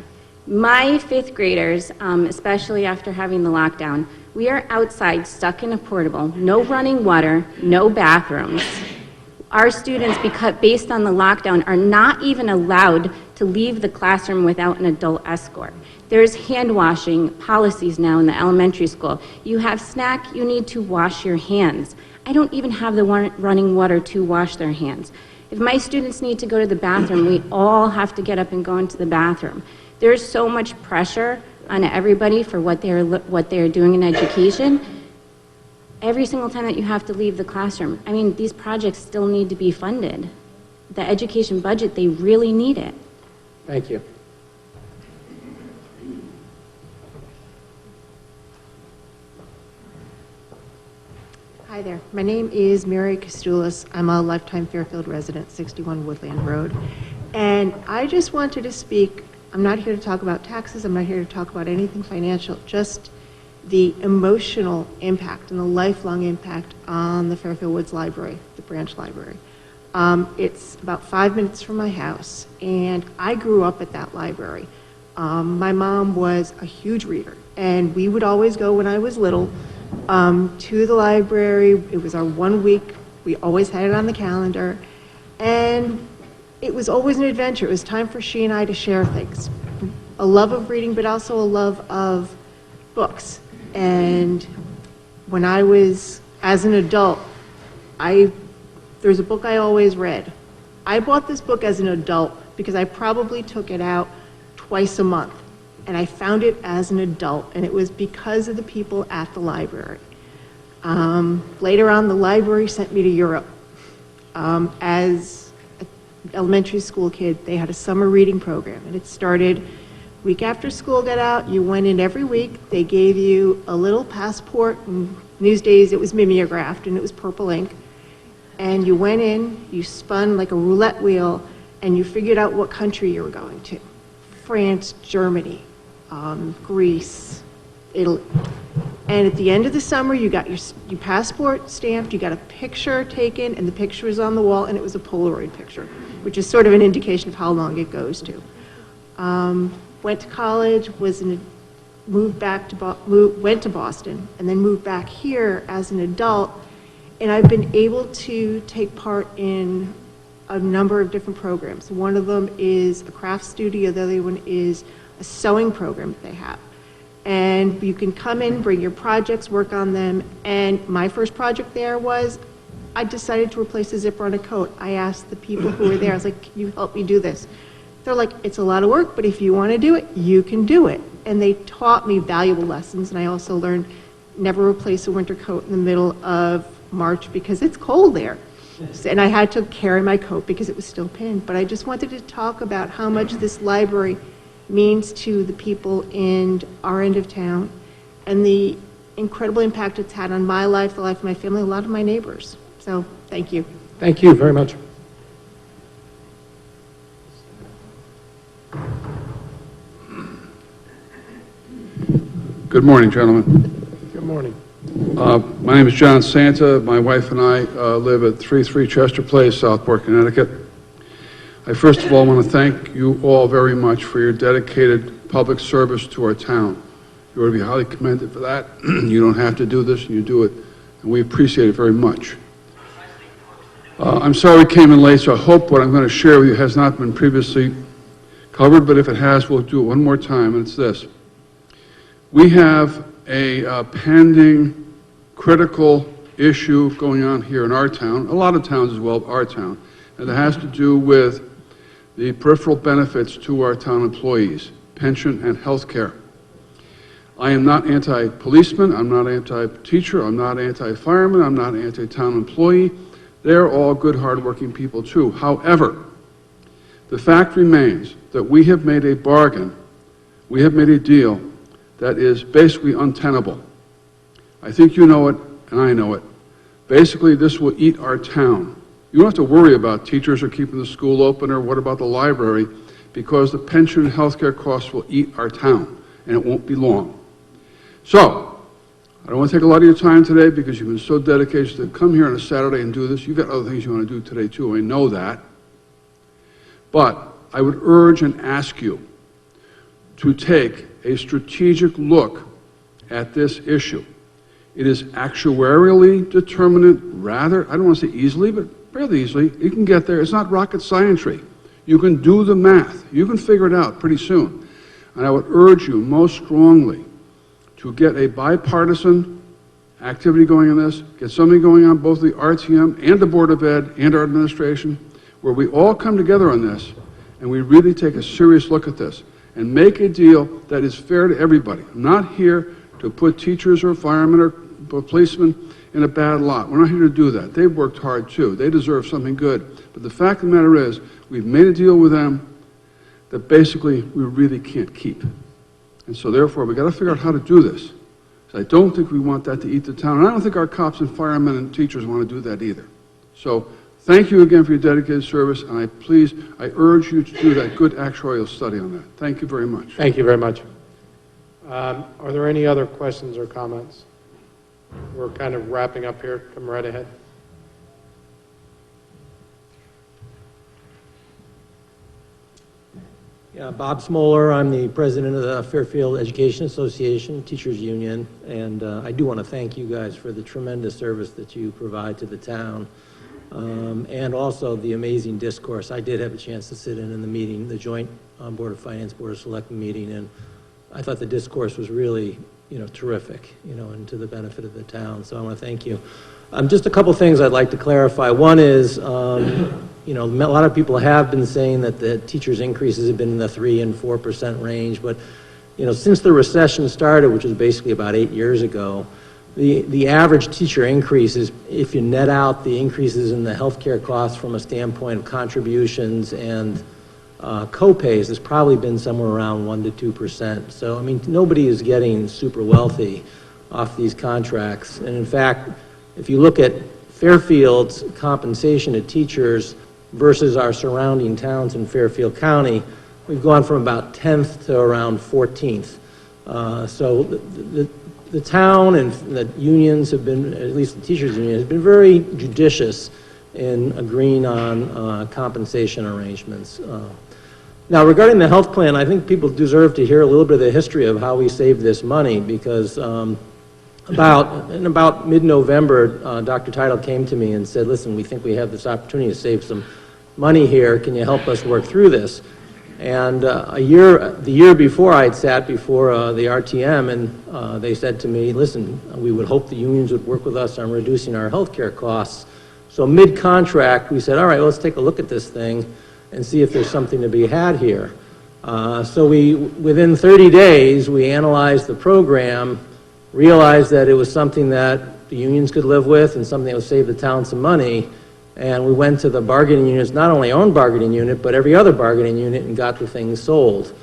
My 5th graders, especially after having the lockdown, we are outside stuck in a portable, no running water, no bathrooms. Our students, based on the lockdown, are not even allowed to leave the classroom without an adult escort. There's hand washing policies now in the elementary school. You have snack, you need to wash your hands. I don't even have the running water to wash their hands. If my students need to go to the bathroom, we all have to get up and go into the bathroom. There's so much pressure on everybody for what they're doing in education. Every single time that you have to leave the classroom, I mean, these projects still need to be funded. The education budget, they really need it. Thank you. Hi there. My name is Mary Kostoulis. I'm a lifetime Fairfield resident, 61 Woodland Road. And I just wanted to speak, I'm not here to talk about taxes, I'm not here to talk about anything financial, just the emotional impact and the lifelong impact on the Fairfield Woods Library, the branch library. It's about 5 minutes from my house, and I grew up at that library. My mom was a huge reader, and we would always go when I was little to the library. It was our 1 week. We always had it on the calendar, and it was always an adventure. It was time for she and I to share things. A love of reading, but also a love of books. And when I was, as an adult, there's a book I always read. I bought this book as an adult because I probably took it out twice a month. And I found it as an adult, and it was because of the people at the library. Later on, the library sent me to Europe. As an elementary school kid, they had a summer reading program, and it started week after school got out. You went in every week. They gave you a little passport, and these days it was mimeographed, and it was purple ink. And you went in, you spun like a roulette wheel, and you figured out what country you were going to. France, Germany, Greece, Italy. And at the end of the summer, you got your passport stamped, you got a picture taken, and the picture was on the wall, and it was a Polaroid picture, which is sort of an indication of how long it goes to. Went to college, went to Boston, and then moved back here as an adult, and I've been able to take part in a number of different programs. One of them is a craft studio, the other one is a sewing program that they have. And you can come in, bring your projects, work on them, and my first project there was, I decided to replace the zipper on a coat. I asked the people who were there, I was like, can you help me do this? They're like, it's a lot of work, but if you want to do it, you can do it. And they taught me valuable lessons, and I also learned never replace a winter coat in the middle of March because it's cold there. And I had to carry my coat because it was still pinned. But I just wanted to talk about how much this library means to the people in our end of town and the incredible impact it's had on my life, the life of my family, a lot of my neighbors. So thank you. Thank you very much. Good morning, gentlemen. Good morning. My name is John Santa. My wife and I live at 33 Chester Place, Southport, Connecticut. I first of all want to thank you all very much for your dedicated public service to our town. You ought to be highly commended for that. You don't have to do this, and you do it, and we appreciate it very much. I'm sorry we came in late, so I hope what I'm going to share with you has not been previously covered, but if it has, we'll do it one more time, and it's this. We have a pending critical issue going on here in our town, a lot of towns as well, our town, and it has to do with the peripheral benefits to our town employees, pension and health care. I am not anti-policeman, I'm not anti-teacher, I'm not anti-fireman, I'm not anti-town employee. They're all good, hard-working people too. However, the fact remains that we have made a bargain, we have made a deal that is basically untenable. I think you know it, and I know it. Basically, this will eat our town. You don't have to worry about teachers or keeping the school open or what about the library, because the pension and health care costs will eat our town, and it won't be long. So, I don't want to take a lot of your time today because you've been so dedicated to come here on a Saturday and do this. You've got other things you want to do today too, I know that. But I would urge and ask you to take a strategic look at this issue. It is actuarially determinate rather, I don't want to say easily, but fairly easily. You can get there. It's not rocket science-y. You can do the math. You can figure it out pretty soon. And I would urge you most strongly to get a bipartisan activity going on this, get something going on both the RTM and the Board of Ed and our administration, where we all come together on this and we really take a serious look at this and make a deal that is fair to everybody. I'm not here to put teachers or firemen or policemen in a bad lot. We're not here to do that. They've worked hard too. They deserve something good. But the fact of the matter is, we've made a deal with them that basically we really can't keep. And so therefore, we've got to figure out how to do this. So I don't think we want that to eat the town. And I don't think our cops and firemen and teachers want to do that either. So thank you again for your dedicated service, and I urge you to do that good actuarial study on that. Thank you very much. Thank you very much. Are there any other questions or comments? We're kind of wrapping up here. Come right ahead. Yeah, Bob Smoller, I'm the president of the Fairfield Education Association, Teachers Union, and I do want to thank you guys for the tremendous service that you provide to the town, and also the amazing discourse. I did have a chance to sit in the meeting, the joint Board of Finance, Board of Selectmen meeting, and I thought the discourse was really, terrific, and to the benefit of the town, so I want to thank you. Just a couple things I'd like to clarify. One is, a lot of people have been saying that the teachers' increases have been in the 3% and 4% range, but, since the recession started, which was basically about 8 years ago, the average teacher increases, if you net out the increases in the healthcare costs from a standpoint of contributions and co-pays, has probably been somewhere around 1% to 2%. So, nobody is getting super wealthy off these contracts. And in fact, if you look at Fairfield's compensation to teachers versus our surrounding towns in Fairfield County, we've gone from about 10th to around 14th. So the town and the unions have been, at least the teachers union, has been very judicious in agreeing on compensation arrangements. Now, regarding the health plan, I think people deserve to hear a little bit of the history of how we saved this money, because in about mid-November, Dr. Title came to me and said, listen, we think we have this opportunity to save some money here. Can you help us work through this? And the year before, I had sat before the RTM, and they said to me, listen, we would hope the unions would work with us on reducing our health care costs. So mid-contract, we said, all right, let's take a look at this thing and see if there's something to be had here. So within 30 days, we analyzed the program, realized that it was something that the unions could live with and something that would save the town some money, and we went to the bargaining units, not only our own bargaining unit, but every other bargaining unit, and got the thing sold.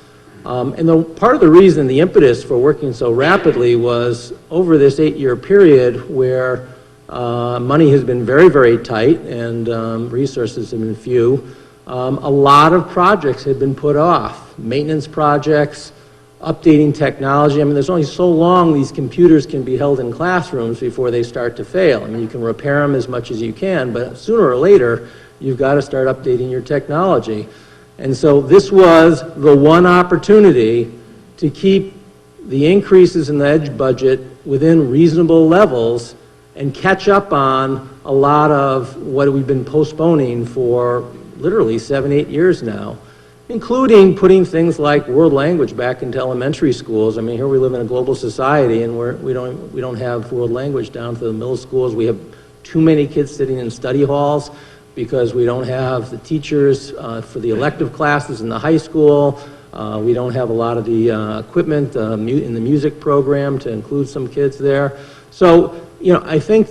And part of the reason, the impetus for working so rapidly was over this 8-year period where money has been very, very tight and resources have been few, a lot of projects had been put off. Maintenance projects, updating technology. There's only so long these computers can be held in classrooms before they start to fail. You can repair them as much as you can, but sooner or later, you've got to start updating your technology. And so this was the one opportunity to keep the increases in the EDGE budget within reasonable levels and catch up on a lot of what we've been postponing for literally 7-8 years now, including putting things like world language back into elementary schools. Here we live in a global society, and we don't have world language down to the middle schools. We have too many kids sitting in study halls because we don't have the teachers for the elective classes in the high school. We don't have a lot of the equipment in the music program to include some kids there. So, I think,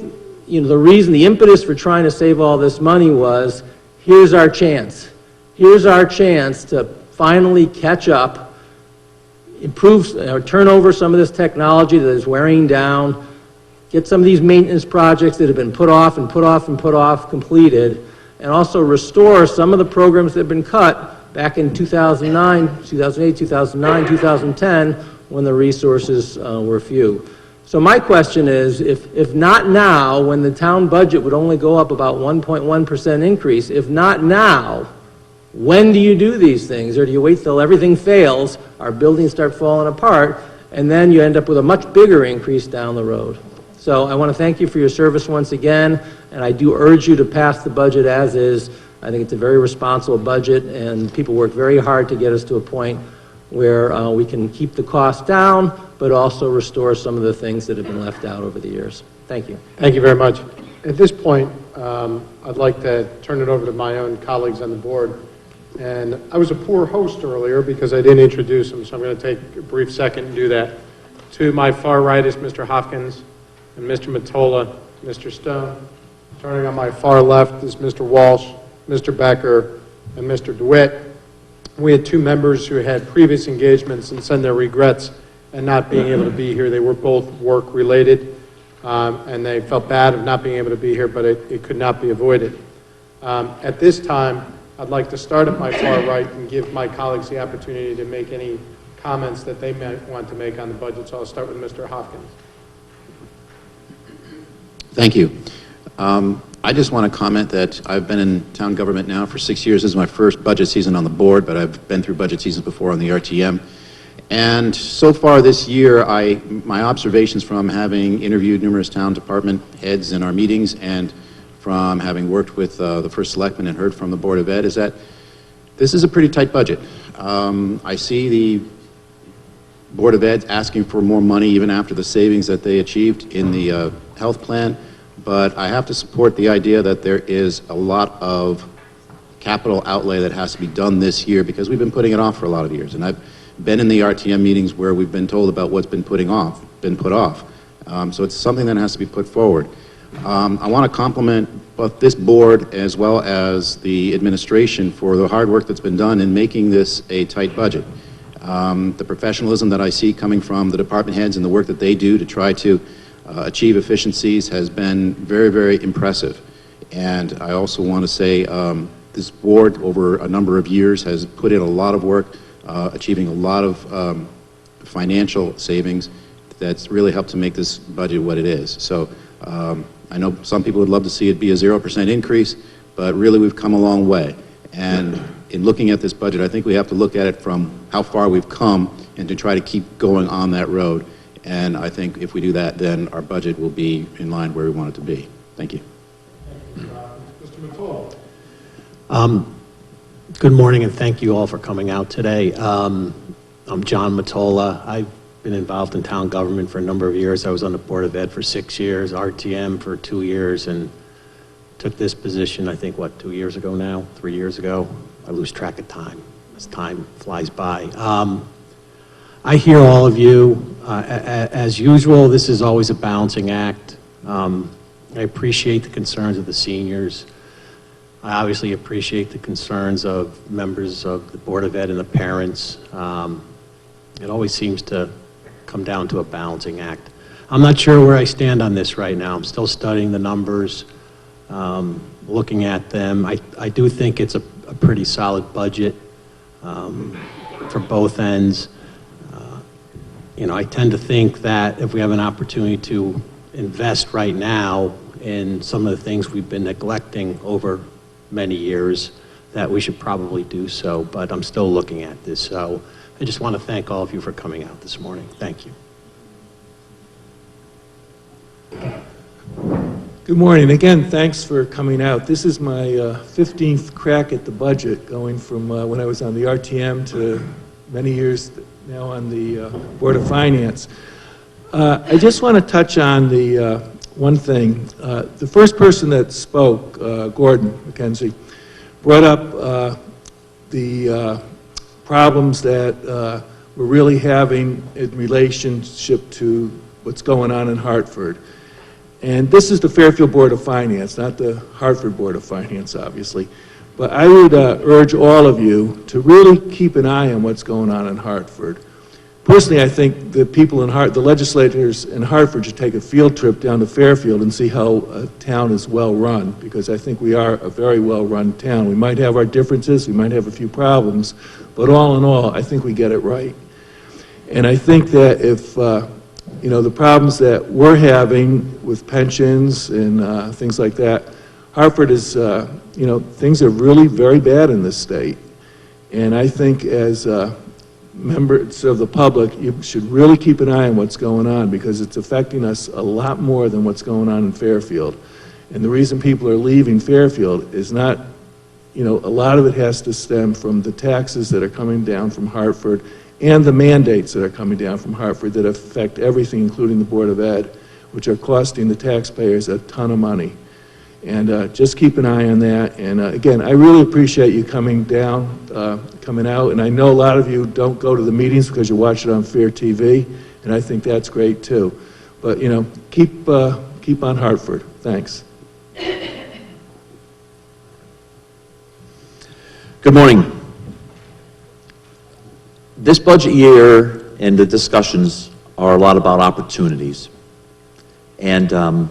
the impetus for trying to save all this money was, here's our chance. Here's our chance to finally catch up, improve or turn over some of this technology that is wearing down, get some of these maintenance projects that have been put off and put off and put off completed, and also restore some of the programs that have been cut back in 2009, 2008, 2009, 2010, when the resources were few. So my question is, if not now, when the town budget would only go up about 1.1% increase, if not now, when do you do these things? Or do you wait till everything fails, our buildings start falling apart, and then you end up with a much bigger increase down the road? So I want to thank you for your service once again, and I do urge you to pass the budget as is. I think it's a very responsible budget, and people work very hard to get us to a point where we can keep the cost down, but also restore some of the things that have been left out over the years. Thank you. Thank you very much. At this point, I'd like to turn it over to my own colleagues on the board. And I was a poor host earlier because I didn't introduce them, so I'm going to take a brief second and do that. To my far right is Mr. Hopkins and Mr. Mottola, Mr. Stone. Turning on my far left is Mr. Walsh, Mr. Becker, and Mr. DeWitt. We had two members who had previous engagements and send their regrets and not being able to be here. They were both work-related, and they felt bad of not being able to be here, but it could not be avoided. At this time, I'd like to start at my far right and give my colleagues the opportunity to make any comments that they might want to make on the budget. So I'll start with Mr. Hopkins. Thank you. I just want to comment that I've been in town government now for 6 years. This is my first budget season on the board, but I've been through budget seasons before on the RTM. And so far this year, my observations from having interviewed numerous town department heads in our meetings and from having worked with the First Selectman and heard from the Board of Ed is that this is a pretty tight budget. I see the Board of Ed asking for more money even after the savings that they achieved in the health plan, but I have to support the idea that there is a lot of capital outlay that has to be done this year because we've been putting it off for a lot of years. And I've been in the RTM meetings where we've been told about what's been put off. So it's something that has to be put forward. I want to compliment both this board as well as the administration for the hard work that's been done in making this a tight budget. The professionalism that I see coming from the department heads and the work that they do to try to achieve efficiencies has been very, very impressive. And I also want to say this board over a number of years has put in a lot of work, achieving a lot of financial savings that's really helped to make this budget what it is. So I know some people would love to see it be a 0% increase, but really we've come a long way. And in looking at this budget, I think we have to look at it from how far we've come and to try to keep going on that road. And I think if we do that, then our budget will be in line where we want it to be. Thank you. Mr. Matola. Good morning, and thank you all for coming out today. I'm John Matola. I've been involved in town government for a number of years. I was on the Board of Ed for 6 years, RTM for 2 years, and took this position, I think, 2 years ago now, 3 years ago. I lose track of time as time flies by. I hear all of you. As usual, this is always a balancing act. I appreciate the concerns of the seniors. I obviously appreciate the concerns of members of the Board of Ed and the parents. It always seems to come down to a balancing act. I'm not sure where I stand on this right now. I'm still studying the numbers, looking at them. I do think it's a pretty solid budget for both ends. I tend to think that if we have an opportunity to invest right now in some of the things we've been neglecting over many years, that we should probably do so, but I'm still looking at this. So I just want to thank all of you for coming out this morning. Thank you. Good morning. Again, thanks for coming out. This is my 15th crack at the budget, going from when I was on the RTM to many years now on the Board of Finance. I just want to touch on the one thing. The first person that spoke, Gordon McKenzie, brought up the problems that we're really having in relationship to what's going on in Hartford. And this is the Fairfield Board of Finance, not the Hartford Board of Finance, obviously. But I would urge all of you to really keep an eye on what's going on in Hartford. Personally, I think the people in the legislators in Hartford should take a field trip down to Fairfield and see how a town is well run, because I think we are a very well run town. We might have our differences, we might have a few problems, but all in all, I think we get it right. And I think that if the problems that we're having with pensions and things like that, Hartford is, things are really very bad in this state. And I think as members of the public, you should really keep an eye on what's going on, because it's affecting us a lot more than what's going on in Fairfield. And the reason people are leaving Fairfield is not, a lot of it has to stem from the taxes that are coming down from Hartford and the mandates that are coming down from Hartford that affect everything, including the Board of Ed, which are costing the taxpayers a ton of money. And just keep an eye on that. And again, I really appreciate you coming down, coming out. And I know a lot of you don't go to the meetings because you watch it on Fair TV, and I think that's great too. But keep on Hartford. Thanks. Good morning. This budget year and the discussions are a lot about opportunities. And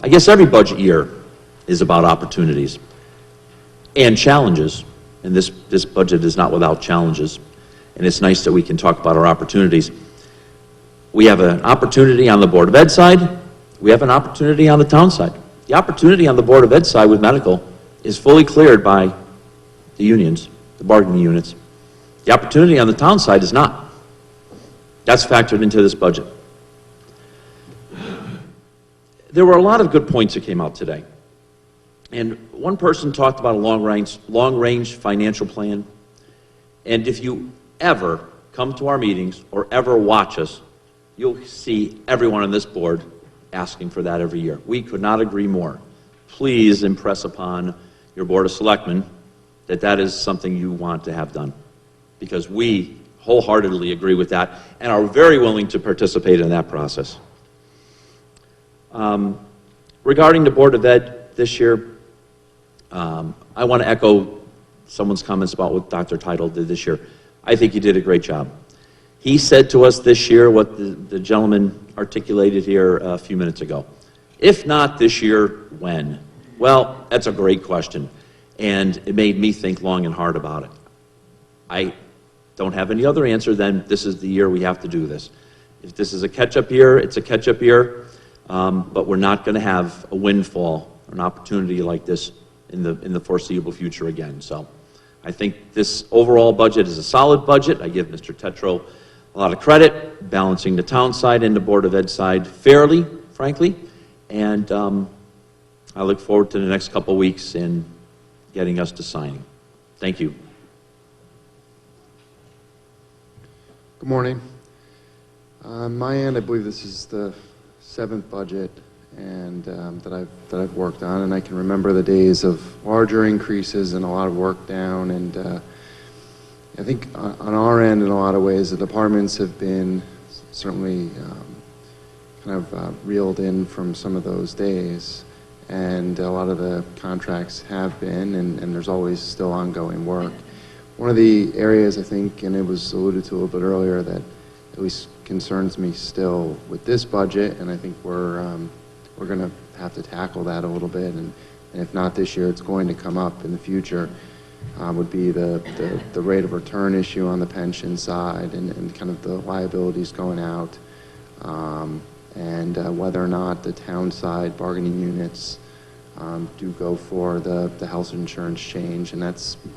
I guess every budget year is about opportunities and challenges. And this budget is not without challenges. And it's nice that we can talk about our opportunities. We have an opportunity on the Board of Ed side. We have an opportunity on the town side. The opportunity on the Board of Ed side with medical is fully cleared by the unions, the bargaining units. The opportunity on the town side is not. That's factored into this budget. There were a lot of good points that came out today. And one person talked about a long-range financial plan. And if you ever come to our meetings or ever watch us, you'll see everyone on this board asking for that every year. We could not agree more. Please impress upon your Board of Selectmen that that is something you want to have done, because we wholeheartedly agree with that and are very willing to participate in that process. Regarding the Board of Ed this year, I want to echo someone's comments about what Dr. Teitel did this year. I think he did a great job. He said to us this year what the gentleman articulated here a few minutes ago. If not this year, when? Well, that's a great question, and it made me think long and hard about it. I don't have any other answer than this is the year we have to do this. If this is a catch-up year, it's a catch-up year, but we're not going to have a windfall, an opportunity like this in the foreseeable future again. So I think this overall budget is a solid budget. I give Mr. Tetreault a lot of credit, balancing the town side and the Board of Ed side fairly, frankly, and I look forward to the next couple weeks in getting us to signing. Thank you. Good morning. On my end, I believe this is the 7th budget and that I've worked on, and I can remember the days of larger increases and a lot of work down. And I think on our end, in a lot of ways, the departments have been certainly kind of reeled in from some of those days, and a lot of the contracts have been, and there's always still ongoing work. One of the areas I think, and it was alluded to a little bit earlier, that at least concerns me still with this budget, and I think we're going to have to tackle that a little bit, and if not this year, it's going to come up in the future, would be the rate of return issue on the pension side, and kind of the liabilities going out, and whether or not the town side bargaining units do go for the health insurance change, and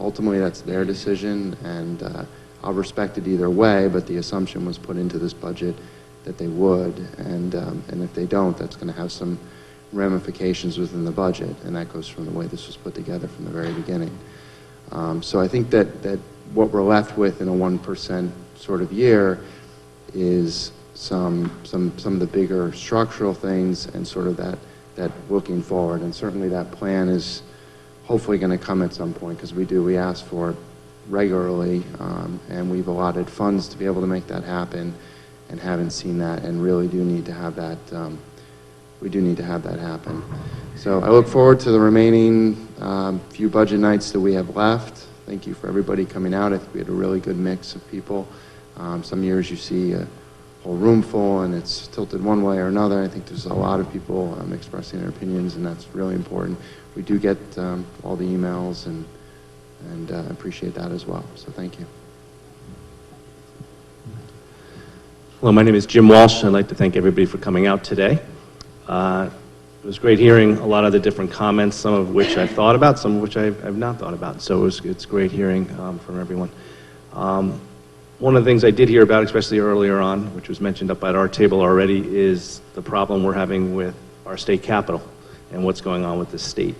ultimately that's their decision, and I'll respect it either way, but the assumption was put into this budget that they would, and if they don't, that's going to have some ramifications within the budget, and that goes from the way this was put together from the very beginning. So I think that what we're left with in a 1% sort of year is some of the bigger structural things, and sort of that looking forward, and certainly that plan is hopefully going to come at some point, because we ask for it regularly, and we've allotted funds to be able to make that happen, and haven't seen that, and really do need to have that. We do need to have that happen. So I look forward to the remaining few budget nights that we have left. Thank you for everybody coming out. I think we had a really good mix of people. Some years you see a whole room full and it's tilted one way or another. I think there's a lot of people expressing their opinions, and that's really important. We do get all the emails, and appreciate that as well. So thank you. Hello, my name is Jim Walsh. I'd like to thank everybody for coming out today. It was great hearing a lot of the different comments, some of which I've thought about, some of which I've not thought about. So it's great hearing from everyone. One of the things I did hear about, especially earlier on, which was mentioned up at our table already, is the problem we're having with our state capital and what's going on with the state.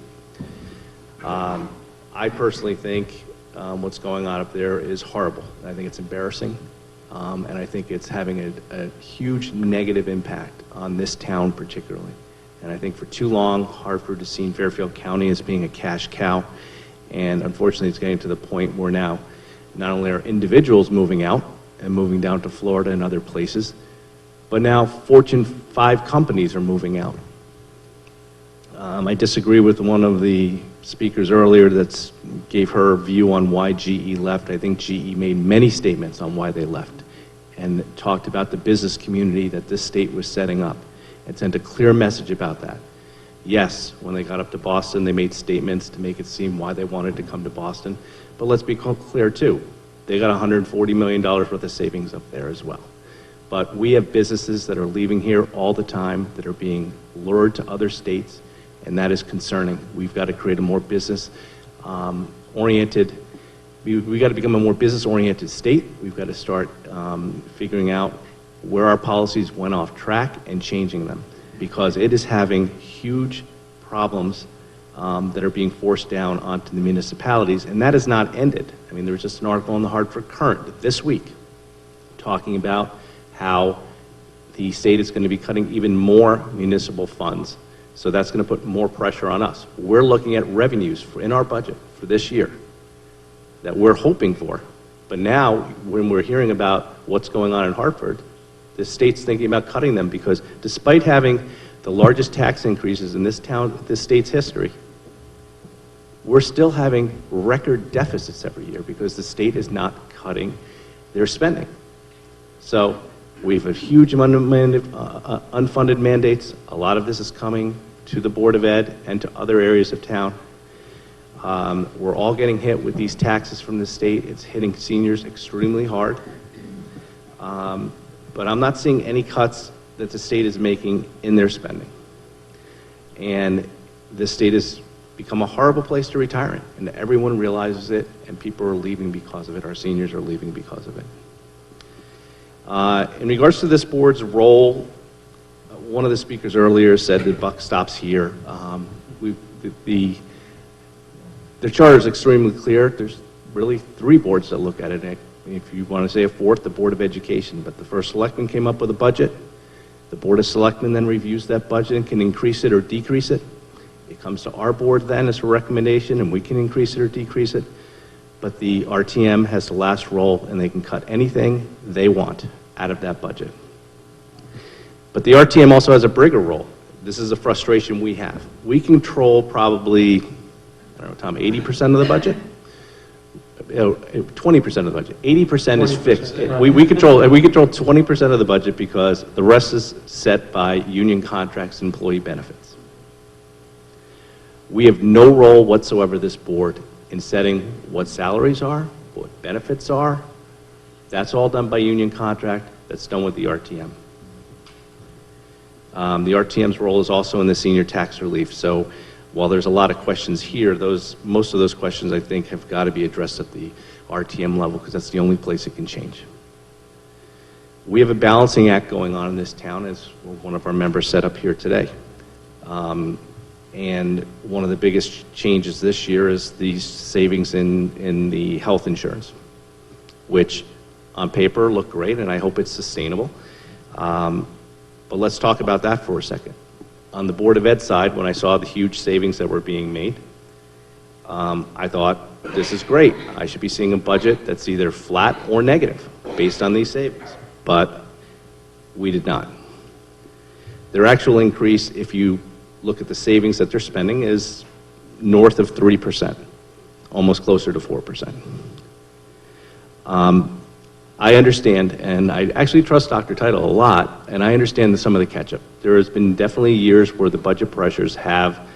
I personally think what's going on up there is horrible. I think it's embarrassing, and I think it's having a huge negative impact on this town particularly. And I think for too long, Hartford has seen Fairfield County as being a cash cow, and unfortunately it's getting to the point where now not only are individuals moving out and moving down to Florida and other places, but now Fortune 5 companies are moving out. I disagree with one of the speakers earlier that gave her view on why GE left. I think GE made many statements on why they left and talked about the business community that this state was setting up and sent a clear message about that. Yes, when they got up to Boston, they made statements to make it seem why they wanted to come to Boston. But let's be clear, too. They got $140 million worth of savings up there as well. But we have businesses that are leaving here all the time, that are being lured to other states, and that is concerning. We've got to create a more business-oriented, we've got to become a more business-oriented state. We've got to start figuring out where our policies went off track and changing them, because it is having huge problems that are being forced down onto the municipalities, and that has not ended. I mean, there was just an article in the Hartford Courant this week talking about how the state is going to be cutting even more municipal funds. So that's going to put more pressure on us. We're looking at revenues in our budget for this year that we're hoping for. But now, when we're hearing about what's going on in Hartford, the state's thinking about cutting them, because despite having the largest tax increases in this state's history, we're still having record deficits every year because the state is not cutting their spending. So we have a huge amount of unfunded mandates. A lot of this is coming to the Board of Ed and to other areas of town. We're all getting hit with these taxes from the state. It's hitting seniors extremely hard. But I'm not seeing any cuts that the state is making in their spending. And this state has become a horrible place to retire in, and everyone realizes it, and people are leaving because of it. Our seniors are leaving because of it. In regards to this board's role, one of the speakers earlier said the buck stops here. The charter is extremely clear. There's really 3 boards that look at it. If you want to say a 4th, the Board of Education. But the first selectman came up with a budget. The Board of Selectmen then reviews that budget and can increase it or decrease it. It comes to our board then as a recommendation, and we can increase it or decrease it. But the RTM has the last roll, and they can cut anything they want out of that budget. But the RTM also has a bigger role. This is a frustration we have. We control probably, I don't know, Tom, 80% of the budget? 20% of the budget. 80% is fixed. We control 20% of the budget because the rest is set by union contracts and employee benefits. We have no role whatsoever, this board, in setting what salaries are, what benefits are. That's all done by union contract. That's done with the RTM. The RTM's role is also in the senior tax relief. So while there's a lot of questions here, most of those questions, I think, have got to be addressed at the RTM level, because that's the only place it can change. We have a balancing act going on in this town, as one of our members said up here today. And one of the biggest changes this year is the savings in the health insurance, which on paper look great, and I hope it's sustainable. But let's talk about that for a second. On the Board of Ed side, when I saw the huge savings that were being made, I thought, this is great. I should be seeing a budget that's either flat or negative based on these savings. But we did not. Their actual increase, if you look at the savings that they're spending, is north of 3%, almost closer to 4%. I understand, and I actually trust Dr. Title a lot, and I understand some of the catch-up. There has been definitely years where the budget pressures have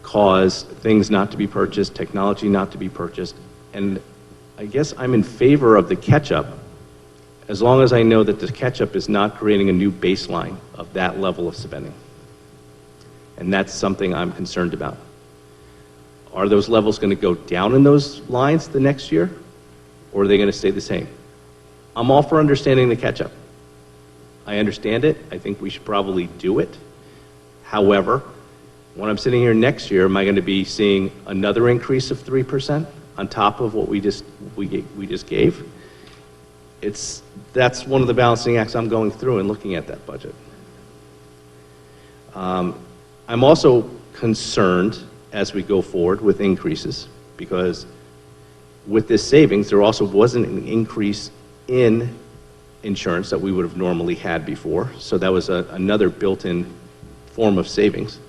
caused things not to be purchased, technology not to be purchased, and I guess I'm in favor of the catch-up as long as I know that the catch-up is not creating a new baseline of that level of spending. And that's something I'm concerned about. Are those levels going to go down in those lines the next year, or are they going to stay the same? I'm all for understanding the catch-up. I understand it. I think we should probably do it. However, when I'm sitting here next year, am I going to be seeing another increase of 3% on top of what we just gave? That's one of the balancing acts I'm going through and looking at that budget. I'm also concerned as we go forward with increases, because with this savings, there also wasn't an increase in insurance that we would have normally had before. So that was another built-in form of savings.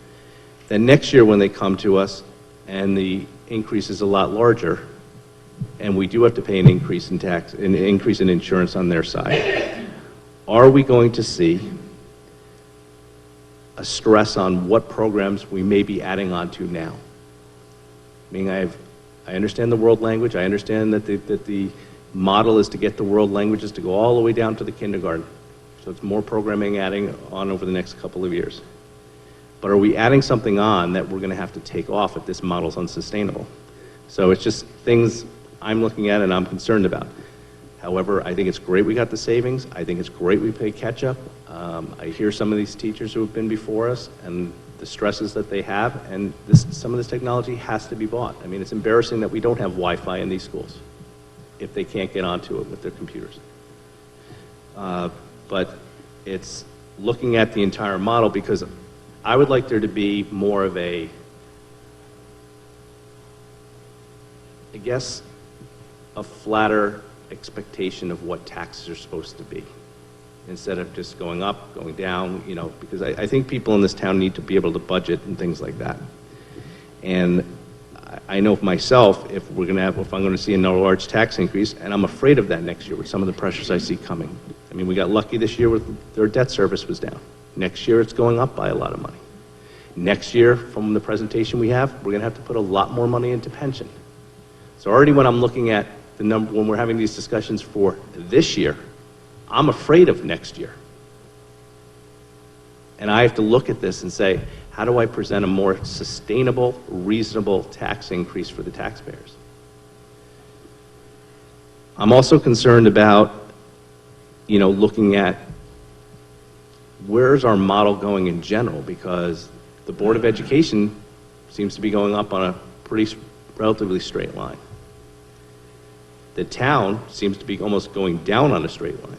Then next year when they come to us and the increase is a lot larger, and we do have to pay an increase in tax, an increase in insurance on their side, are we going to see a stress on what programs we may be adding on to now? I mean, I understand the world language. I understand that the model is to get the world languages to go all the way down to the kindergarten. So it's more programming adding on over the next couple of years. But are we adding something on that we're going to have to take off if this model's unsustainable? So it's just things I'm looking at and I'm concerned about. However, I think it's great we got the savings. I think it's great we pay catch-up. I hear some of these teachers who have been before us and the stresses that they have, and some of this technology has to be bought. I mean, it's embarrassing that we don't have Wi-Fi in these schools if they can't get onto it with their computers. But it's looking at the entire model, because I would like there to be more of a, I guess, a flatter expectation of what taxes are supposed to be, instead of just going up, going down, you know, because I think people in this town need to be able to budget and things like that. And I know for myself, if I'm going to see another large tax increase, and I'm afraid of that next year with some of the pressures I see coming. I mean, we got lucky this year with their debt service was down. Next year, it's going up by a lot of money. Next year, from the presentation we have, we're going to have to put a lot more money into pension. So already when I'm looking at the number, when we're having these discussions for this year, I'm afraid of next year. And I have to look at this and say, how do I present a more sustainable, reasonable tax increase for the taxpayers? I'm also concerned about, you know, looking at where's our model going in general, because the Board of Education seems to be going up on a pretty relatively straight line. The town seems to be almost going down on a straight line.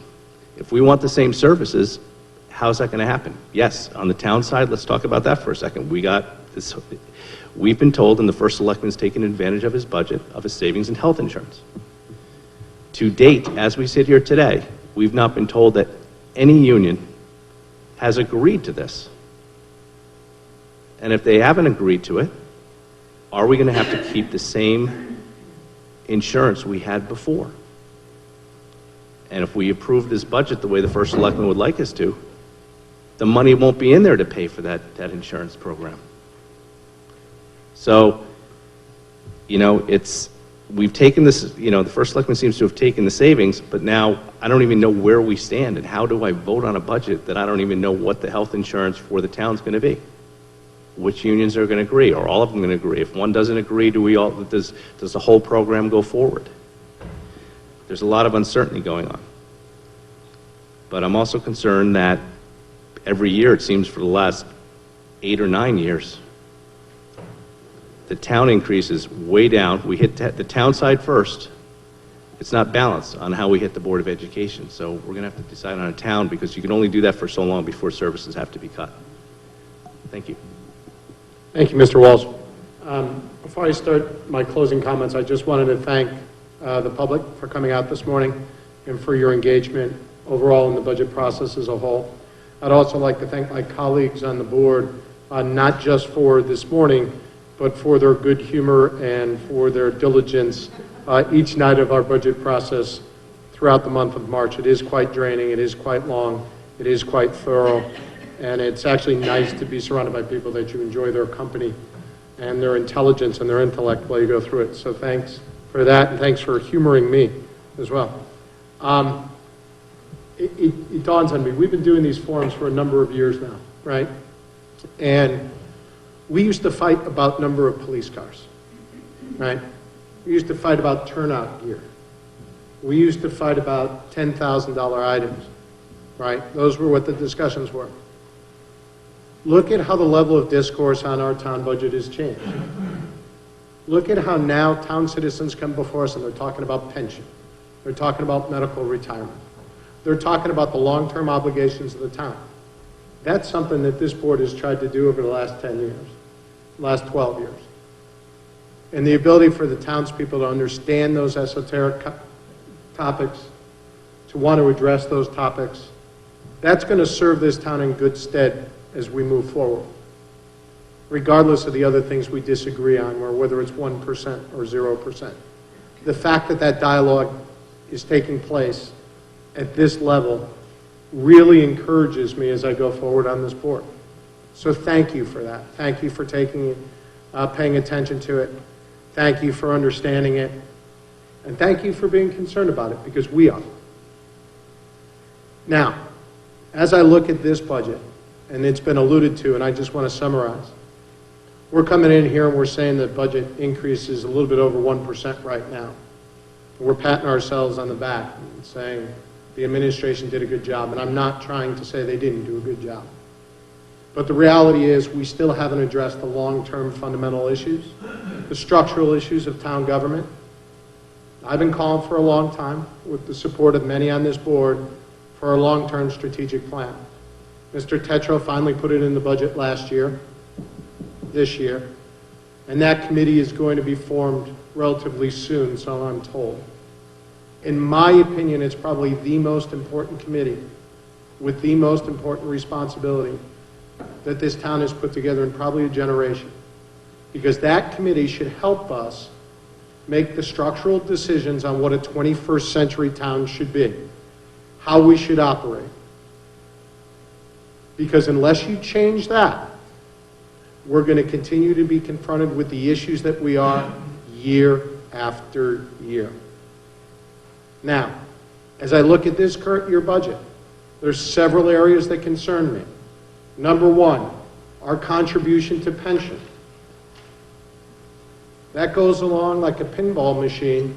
If we want the same services, how's that going to happen? Yes, on the town side, let's talk about that for a second. We've been told, and the first selectman's taken advantage of his budget, of his savings in health insurance. To date, as we sit here today, we've not been told that any union has agreed to this. And if they haven't agreed to it, are we going to have to keep the same insurance we had before? And if we approve this budget the way the first selectman would like us to, the money won't be in there to pay for that insurance program. So, you know, we've taken this, you know, the first selectman seems to have taken the savings, but now I don't even know where we stand, and how do I vote on a budget that I don't even know what the health insurance for the town's going to be? Which unions are going to agree? Are all of them going to agree? If one doesn't agree, does the whole program go forward? There's a lot of uncertainty going on. But I'm also concerned that every year, it seems for the last 8 or 9 years, the town increases way down. We hit the town side first. It's not balanced on how we hit the Board of Education. So we're going to have to decide on a town, because you can only do that for so long before services have to be cut. Thank you. Thank you, Mr. Walsh. Before I start my closing comments, I just wanted to thank the public for coming out this morning and for your engagement overall in the budget process as a whole. I'd also like to thank my colleagues on the board, not just for this morning, but for their good humor and for their diligence each night of our budget process throughout the month of March. It is quite draining, it is quite long, it is quite thorough, and it's actually nice to be surrounded by people that you enjoy their company and their intelligence and their intellect while you go through it. So thanks for that, and thanks for humoring me as well. It dawns on me, we've been doing these forums for a number of years now, right? And we used to fight about number of police cars, right? We used to fight about turnout gear. We used to fight about $10,000 items, right? Those were what the discussions were. Look at how the level of discourse on our town budget has changed. Look at how now town citizens come before us and they're talking about pension. They're talking about medical retirement. They're talking about the long-term obligations of the town. That's something that this board has tried to do over the last 10 years, last 12 years. And the ability for the townspeople to understand those esoteric topics, to want to address those topics, that's going to serve this town in good stead as we move forward, regardless of the other things we disagree on, or whether it's 1% or 0%. The fact that that dialogue is taking place at this level really encourages me as I go forward on this board. So thank you for that. Thank you for taking it, paying attention to it. Thank you for understanding it. And thank you for being concerned about it, because we are. Now, as I look at this budget, and it's been alluded to, and I just want to summarize. We're coming in here and we're saying that budget increase is a little bit over 1% right now. We're patting ourselves on the back and saying the administration did a good job, and I'm not trying to say they didn't do a good job. But the reality is we still haven't addressed the long-term fundamental issues, the structural issues of town government. I've been calling for a long time, with the support of many on this board, for a long-term strategic plan. Mr. Tetro finally put it in the budget last year, this year, and that committee is going to be formed relatively soon, so I'm told. In my opinion, it's probably the most important committee with the most important responsibility that this town has put together in probably a generation, because that committee should help us make the structural decisions on what a 21st century town should be, how we should operate. Because unless you change that, we're going to continue to be confronted with the issues that we are year after year. Now, as I look at this current year budget, there's several areas that concern me. Number one, our contribution to pension. That goes along like a pinball machine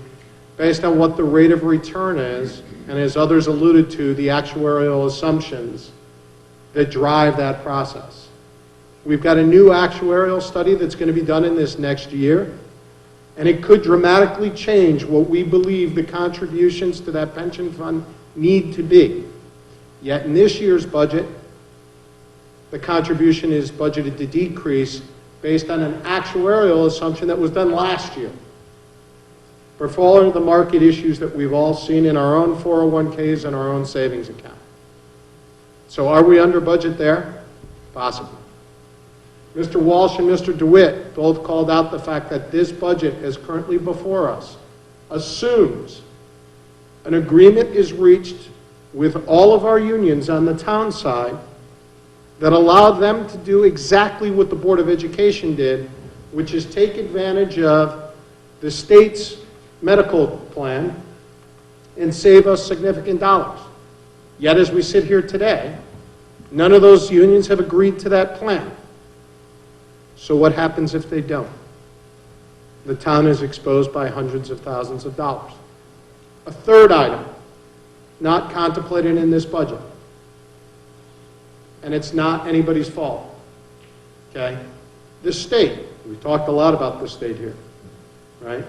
based on what the rate of return is, and as others alluded to, the actuarial assumptions that drive that process. We've got a new actuarial study that's going to be done in this next year, and it could dramatically change what we believe the contributions to that pension fund need to be. Yet in this year's budget, the contribution is budgeted to decrease based on an actuarial assumption that was done last year. For all of the market issues that we've all seen in our own 401ks and our own savings account. So are we under budget there? Possibly. Mr. Walsh and Mr. DeWitt both called out the fact that this budget, as currently before us, assumes an agreement is reached with all of our unions on the town side that allowed them to do exactly what the Board of Education did, which is take advantage of the state's medical plan and save us significant dollars. Yet as we sit here today, none of those unions have agreed to that plan. So what happens if they don't? The town is exposed by hundreds of thousands of dollars. A third item, not contemplated in this budget, and it's not anybody's fault, okay? The state, we talked a lot about the state here, right?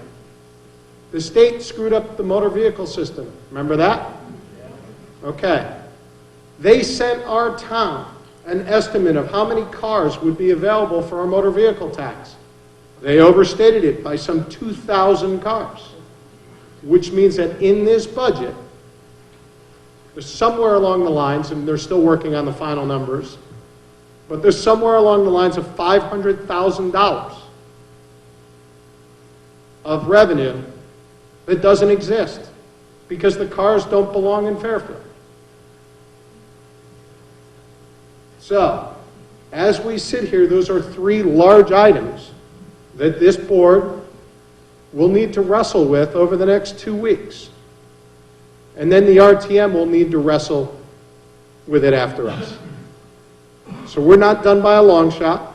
The state screwed up the motor vehicle system. Remember that? Okay. They sent our town an estimate of how many cars would be available for our motor vehicle tax. They overstated it by some 2,000 cars, which means that in this budget, there's somewhere along the lines, and they're still working on the final numbers, but there's somewhere along the lines of $500,000 of revenue that doesn't exist because the cars don't belong in Fairfield. So, as we sit here, those are three large items that this board will need to wrestle with over the next 2 weeks. And then the RTM will need to wrestle with it after us. So we're not done by a long shot.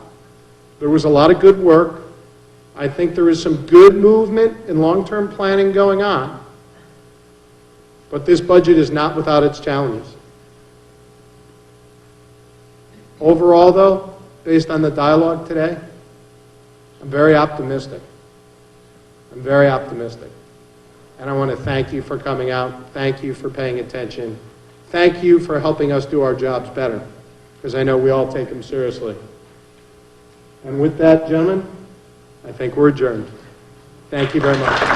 There was a lot of good work. I think there is some good movement in long-term planning going on. But this budget is not without its challenges. Overall, though, based on the dialogue today, I'm very optimistic. I'm very optimistic. And I want to thank you for coming out. Thank you for paying attention. Thank you for helping us do our jobs better, because I know we all take them seriously. And with that, gentlemen, I think we're adjourned. Thank you very much.